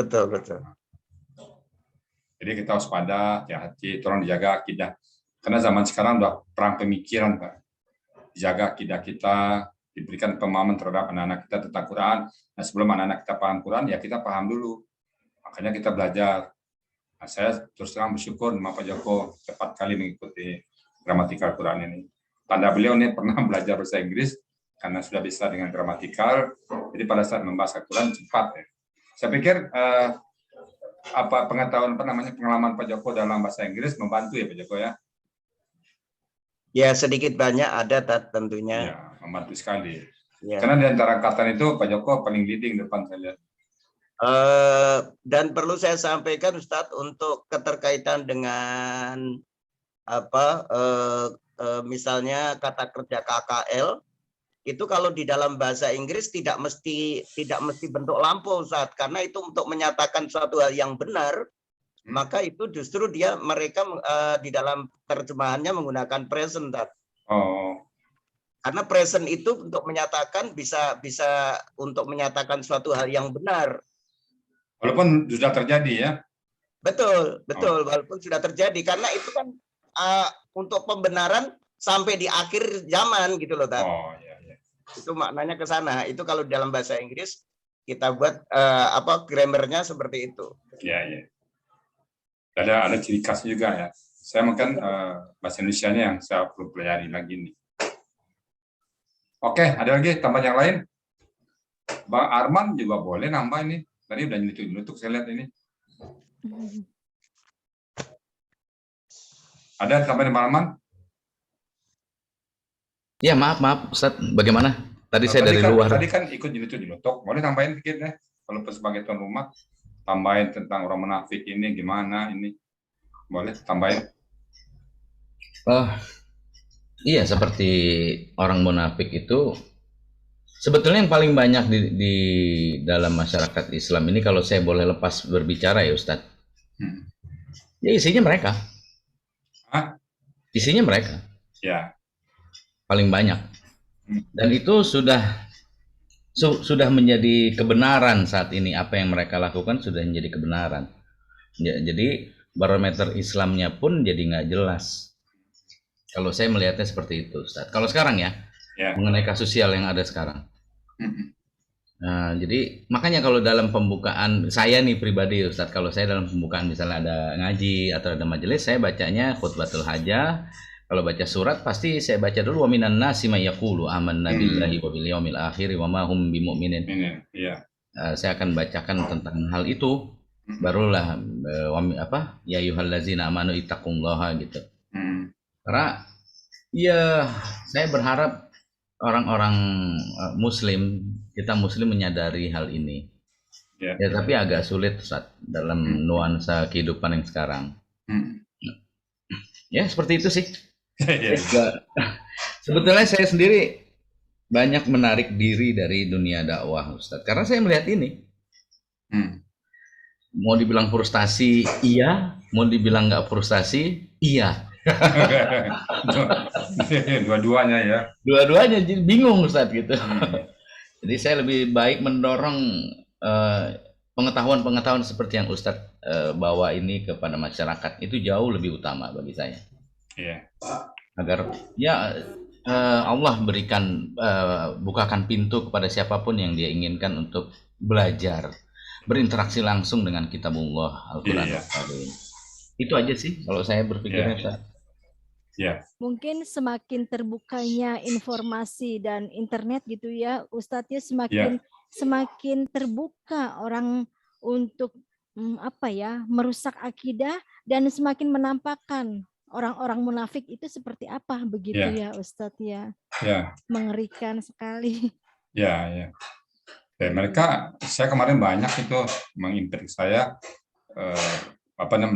Jadi kita waspada, hati-hati, tolong dijaga akidah. Karena zaman sekarang udah perang pemikiran, Pak. Dijaga akidah kita, diberikan pemahaman terhadap anak-anak kita tentang Quran. Nah, sebelum anak-anak kita paham Quran, ya kita paham dulu. Makanya kita belajar. Nah, saya terus terang bersyukur sama Pak Joko cepat kali mengikuti gramatikal Quran ini. Tanda beliau ini pernah belajar bahasa Inggris karena sudah bisa dengan gramatikal. Jadi pada saat membahas Quran cepat ya. Saya pikir pengalaman Pak Joko dalam bahasa Inggris membantu ya Pak Joko ya? Ya sedikit banyak ada tentunya. Ya, membantu sekali. Ya. Karena di antara angkatan itu Pak Joko paling leading depan saya lihat. Dan perlu saya sampaikan Ustadz untuk keterkaitan dengan misalnya kata kerja KKL itu kalau di dalam bahasa Inggris tidak mesti bentuk lampu Ustadz, karena itu untuk menyatakan suatu hal yang benar, maka itu justru mereka di dalam terjemahannya menggunakan present Ustadz. Oh. Karena present itu untuk menyatakan bisa untuk menyatakan suatu hal yang benar. Walaupun sudah terjadi ya. Betul, walaupun sudah terjadi, karena itu kan untuk pembenaran sampai di akhir zaman gitu loh, Tad. Oh iya. Itu maknanya ke sana. Itu kalau dalam bahasa Inggris kita buat grammarnya seperti itu. Iya. Ada ciri khas juga ya. Saya mungkin bahasa Indonesianya yang saya perlu pelajari lagi nih. Oke, ada lagi tambah yang lain? Bang Arman juga boleh nambah ini. Tadi udah nyelutuk saya lihat ini. Ada tambahan Bang Arman? Ya maaf Ustaz, bagaimana? Tadi saya dari luar. Tadi kan ikut nyelutuk. Boleh tambahin dikit deh. Kalau sebagai tuan rumah, tambahin tentang orang munafik ini gimana ini. Boleh tambahin. Iya, seperti orang munafik itu sebetulnya yang paling banyak di dalam masyarakat Islam ini, kalau saya boleh lepas berbicara ya Ustadz, ya isinya mereka. Hah? Isinya mereka Ya. paling banyak. Dan itu sudah menjadi kebenaran saat ini. Apa yang mereka lakukan sudah menjadi kebenaran. Ya, jadi barometer Islamnya pun jadi nggak jelas. Kalau saya melihatnya seperti itu, Ustadz. Kalau sekarang ya, mengenai kasus sosial yang ada sekarang. Nah, jadi makanya kalau dalam pembukaan saya nih pribadi Ustadz, kalau saya dalam pembukaan misalnya ada ngaji atau ada majelis, saya bacanya khutbatul hajah. Kalau baca surat pasti saya baca dulu wa minan nasi may yaqulu amanna billahi wa bil yaumil akhir wa ma hum bimumin. Saya akan bacakan tentang hal itu, barulah ya ayyuhallazina amanu ittaqullaha gitu. Karena ya saya berharap orang-orang Muslim, kita Muslim menyadari hal ini. Ya, tapi agak sulit saat dalam nuansa kehidupan yang sekarang. Ya, seperti itu sih. Sebetulnya saya sendiri banyak menarik diri dari dunia dakwah, Ustadz. Karena saya melihat ini. Mau dibilang frustasi, iya. Mau dibilang nggak frustasi, iya. Dua-duanya ya. Dua-duanya jadi bingung Ustadz gitu. Jadi saya lebih baik mendorong pengetahuan-pengetahuan seperti yang Ustadz bawa ini kepada masyarakat, itu jauh lebih utama bagi saya. Agar ya Allah berikan bukakan pintu kepada siapapun yang dia inginkan untuk belajar, berinteraksi langsung dengan kitabullah Al-Quran. Itu aja sih kalau saya berpikirnya. Mungkin semakin terbukanya informasi dan internet gitu ya, Ustadz ya, semakin terbuka orang untuk merusak akidah, dan semakin menampakkan orang-orang munafik itu seperti apa begitu ya Ustadz ya. Mengerikan sekali. Ya. Mereka, saya kemarin banyak itu menginterview saya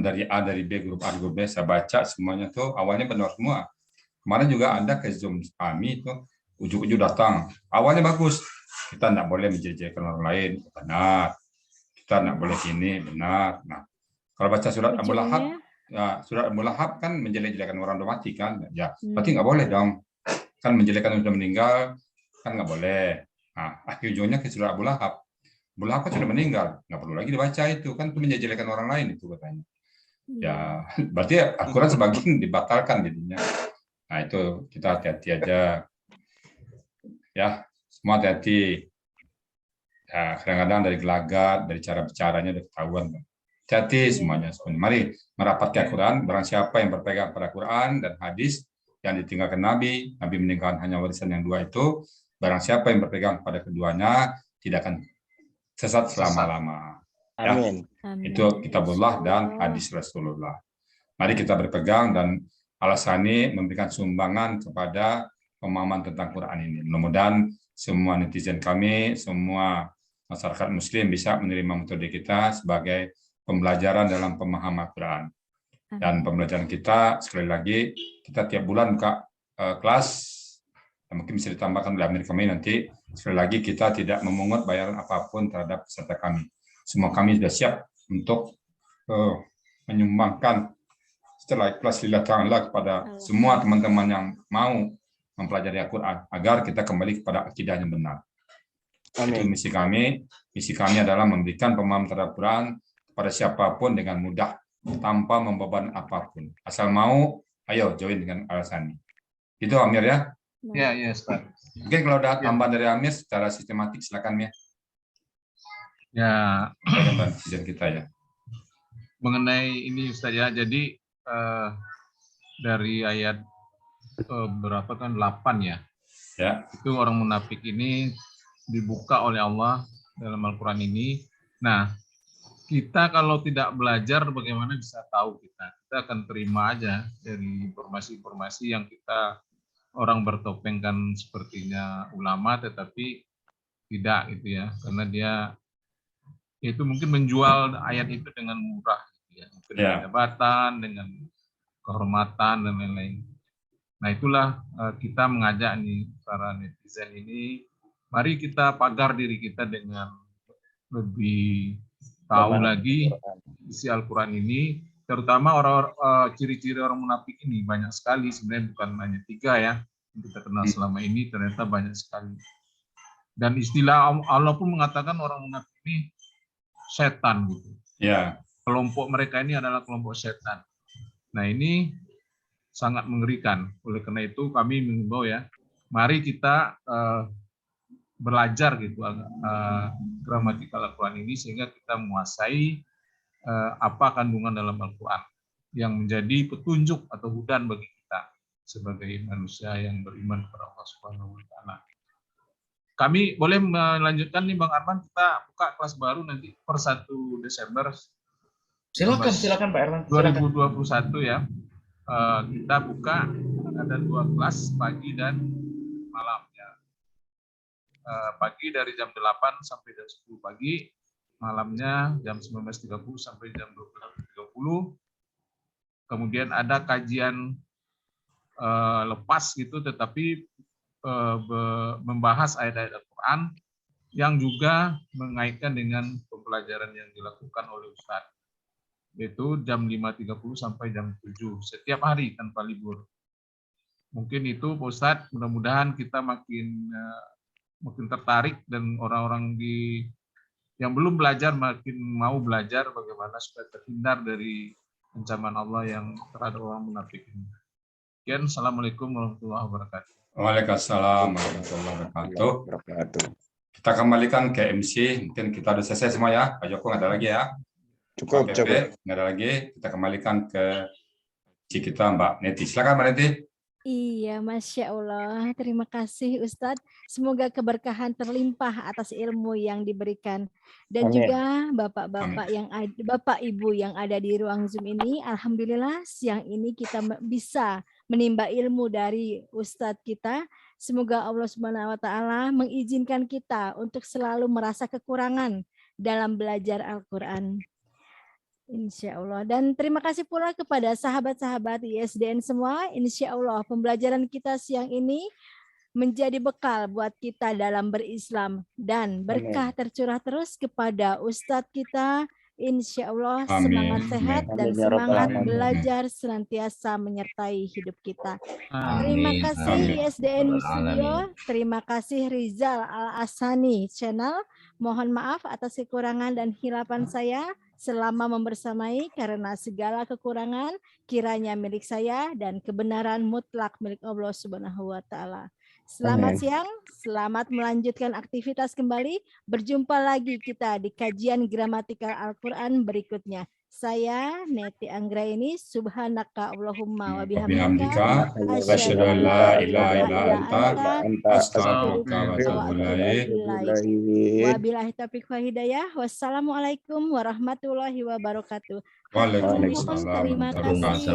dari A, dari B, grup A, grup B, saya baca semuanya tuh awalnya benar semua. Kemarin juga ada ke Zoom kami itu, ujuk-ujuk datang. Awalnya bagus, kita nggak boleh menjejekkan orang lain, benar. Kita nggak boleh ini, benar. Nah, kalau baca surat Abu Lahab, ya, surat Abu Lahab kan menjelek-jelekan orang udah mati kan, ya berarti nggak boleh dong. Kan menjelekkan orang sudah meninggal, kan nggak boleh. Nah, akhir ujungnya ke surat Abu Lahab. Abu Lahab kan sudah meninggal, nggak perlu lagi dibaca itu, kan itu menjelekkan orang lain itu katanya. Ya, berarti Al-Quran sebagian dibatalkan jadinya. Nah, itu kita hati-hati aja. Ya, semua hati-hati. Ya, kadang-kadang dari gelagat, dari cara bicaranya udah ketahuan. Hati-hati semuanya. Mari merapat ke Al-Quran. Barang siapa yang berpegang pada Quran dan hadis yang ditinggalkan Nabi meninggalkan hanya warisan yang dua itu. Barang siapa yang berpegang pada keduanya tidak akan sesat selama-lama. Ya, itu kitabullah dan hadis Rasulullah. Mari kita berpegang dan Al-Sani memberikan sumbangan kepada pemahaman tentang Quran ini. Mudah-mudahan semua netizen kami, semua masyarakat Muslim bisa menerima metode kita sebagai pembelajaran dalam pemahaman Quran. Dan pembelajaran kita, sekali lagi, kita tiap bulan buka kelas, mungkin bisa ditambahkan oleh Amir kami nanti. Sekali lagi, kita tidak memungut bayaran apapun terhadap peserta kami. Semua kami sudah siap untuk menyumbangkan setelah ikhlas lillah ta'ala kepada semua teman-teman yang mau mempelajari Al-Quran agar kita kembali kepada akidah yang benar. Itu misi kami. Misi kami adalah memberikan pemahaman terhadap Quran kepada siapapun dengan mudah tanpa membeban apapun. Asal mau, ayo join dengan Al-Sani. Itu Amir ya? Ya, Ustaz. Mungkin kalau ada tambahan dari Amir secara sistematik, silakan Mir. Ya, kita ya. Mengenai ini Ustaz ya, jadi dari ayat berapa kan 8 ya. Ya. Itu orang munafik ini dibuka oleh Allah dalam Al-Qur'an ini. Nah, kita kalau tidak belajar bagaimana bisa tahu kita? Kita akan terima aja dari informasi-informasi yang kita orang bertopeng kan sepertinya ulama tetapi tidak gitu ya. Karena dia itu mungkin menjual ayat itu dengan murah gitu ya. Mungkin dengan jabatan, dengan kehormatan dan lain-lain. Nah, itulah kita mengajak nih para netizen ini, mari kita pagar diri kita dengan lebih tahu lagi isi Al-Quran ini, terutama ciri-ciri orang munafik ini banyak sekali, sebenarnya bukan hanya 3 ya yang kita kenal selama ini, ternyata banyak sekali. Dan istilah Allah pun mengatakan orang munafik ini setan gitu. Ya. Kelompok mereka ini adalah kelompok setan. Nah, ini sangat mengerikan. Oleh karena itu kami mengimbau ya, mari kita belajar gitu gramatikal Al-Quran ini sehingga kita menguasai apa kandungan dalam Al-Quran yang menjadi petunjuk atau hudan bagi kita sebagai manusia yang beriman kepada Allah Subhanahu wa taala. Kami boleh melanjutkan nih Bang Arman, kita buka kelas baru nanti per 1 Desember. Silakan Pak Erwan. 2021 ya. Kita buka ada 2 kelas pagi dan malam ya. Pagi dari jam 8 sampai jam 10 pagi, malamnya jam 19.30 sampai jam 20.30. Kemudian ada kajian lepas gitu, tetapi membahas ayat-ayat Al-Quran yang juga mengaitkan dengan pembelajaran yang dilakukan oleh Ustadz, yaitu jam 5.30 sampai jam 7 setiap hari tanpa libur. Mungkin itu Pak Ustadz, mudah-mudahan kita makin tertarik dan orang-orang yang belum belajar makin mau belajar bagaimana supaya terhindar dari ancaman Allah yang terhadap orang munafik ini. Sekian, Assalamualaikum warahmatullahi wabarakatuh. Waalaikumsalam warahmatullahi wabarakatuh. Kita kembalikan ke MC, mungkin kita sudah selesai semua ya. Pak Joko nggak ada lagi ya. Cukup. Nggak ada lagi. Kita kembalikan ke kita Mbak Neti. Silakan Mbak Neti. Iya, Masya Allah. Terima kasih Ustadz. Semoga keberkahan terlimpah atas ilmu yang diberikan. Dan Amin. juga Bapak-Bapak Bapak Ibu yang ada di ruang Zoom ini, Alhamdulillah siang ini kita bisa menimba ilmu dari Ustadz kita. Semoga Allah Subhanahu wa taala mengizinkan kita untuk selalu merasa kekurangan dalam belajar Al-Quran. Insya Allah. Dan terima kasih pula kepada sahabat-sahabat ISDN semua. Insya Allah pembelajaran kita siang ini menjadi bekal buat kita dalam berislam. Dan berkah tercurah terus kepada Ustadz kita. Insya Allah semangat sehat dan semangat belajar senantiasa menyertai hidup kita. Terima kasih ISDN Studio. Terima kasih Rizal Al-Asani Channel. Mohon maaf atas kekurangan dan hilapan saya selama membersamai, karena segala kekurangan kiranya milik saya dan kebenaran mutlak milik Allah Subhanahu wa taala. Selamat siang, selamat melanjutkan aktivitas kembali. Berjumpa lagi kita di kajian gramatikal Al-Quran berikutnya. Saya Neti Anggraini, subhanaka Allahumma wa bihamdika, asyhadu an la ilaha illa anta, astaghfiruka wa atubu ilaik. Wabillahi taufiq wal hidayah. Wassalamualaikum warahmatullahi wabarakatuh. Waalaikumsalam. Terima kasih.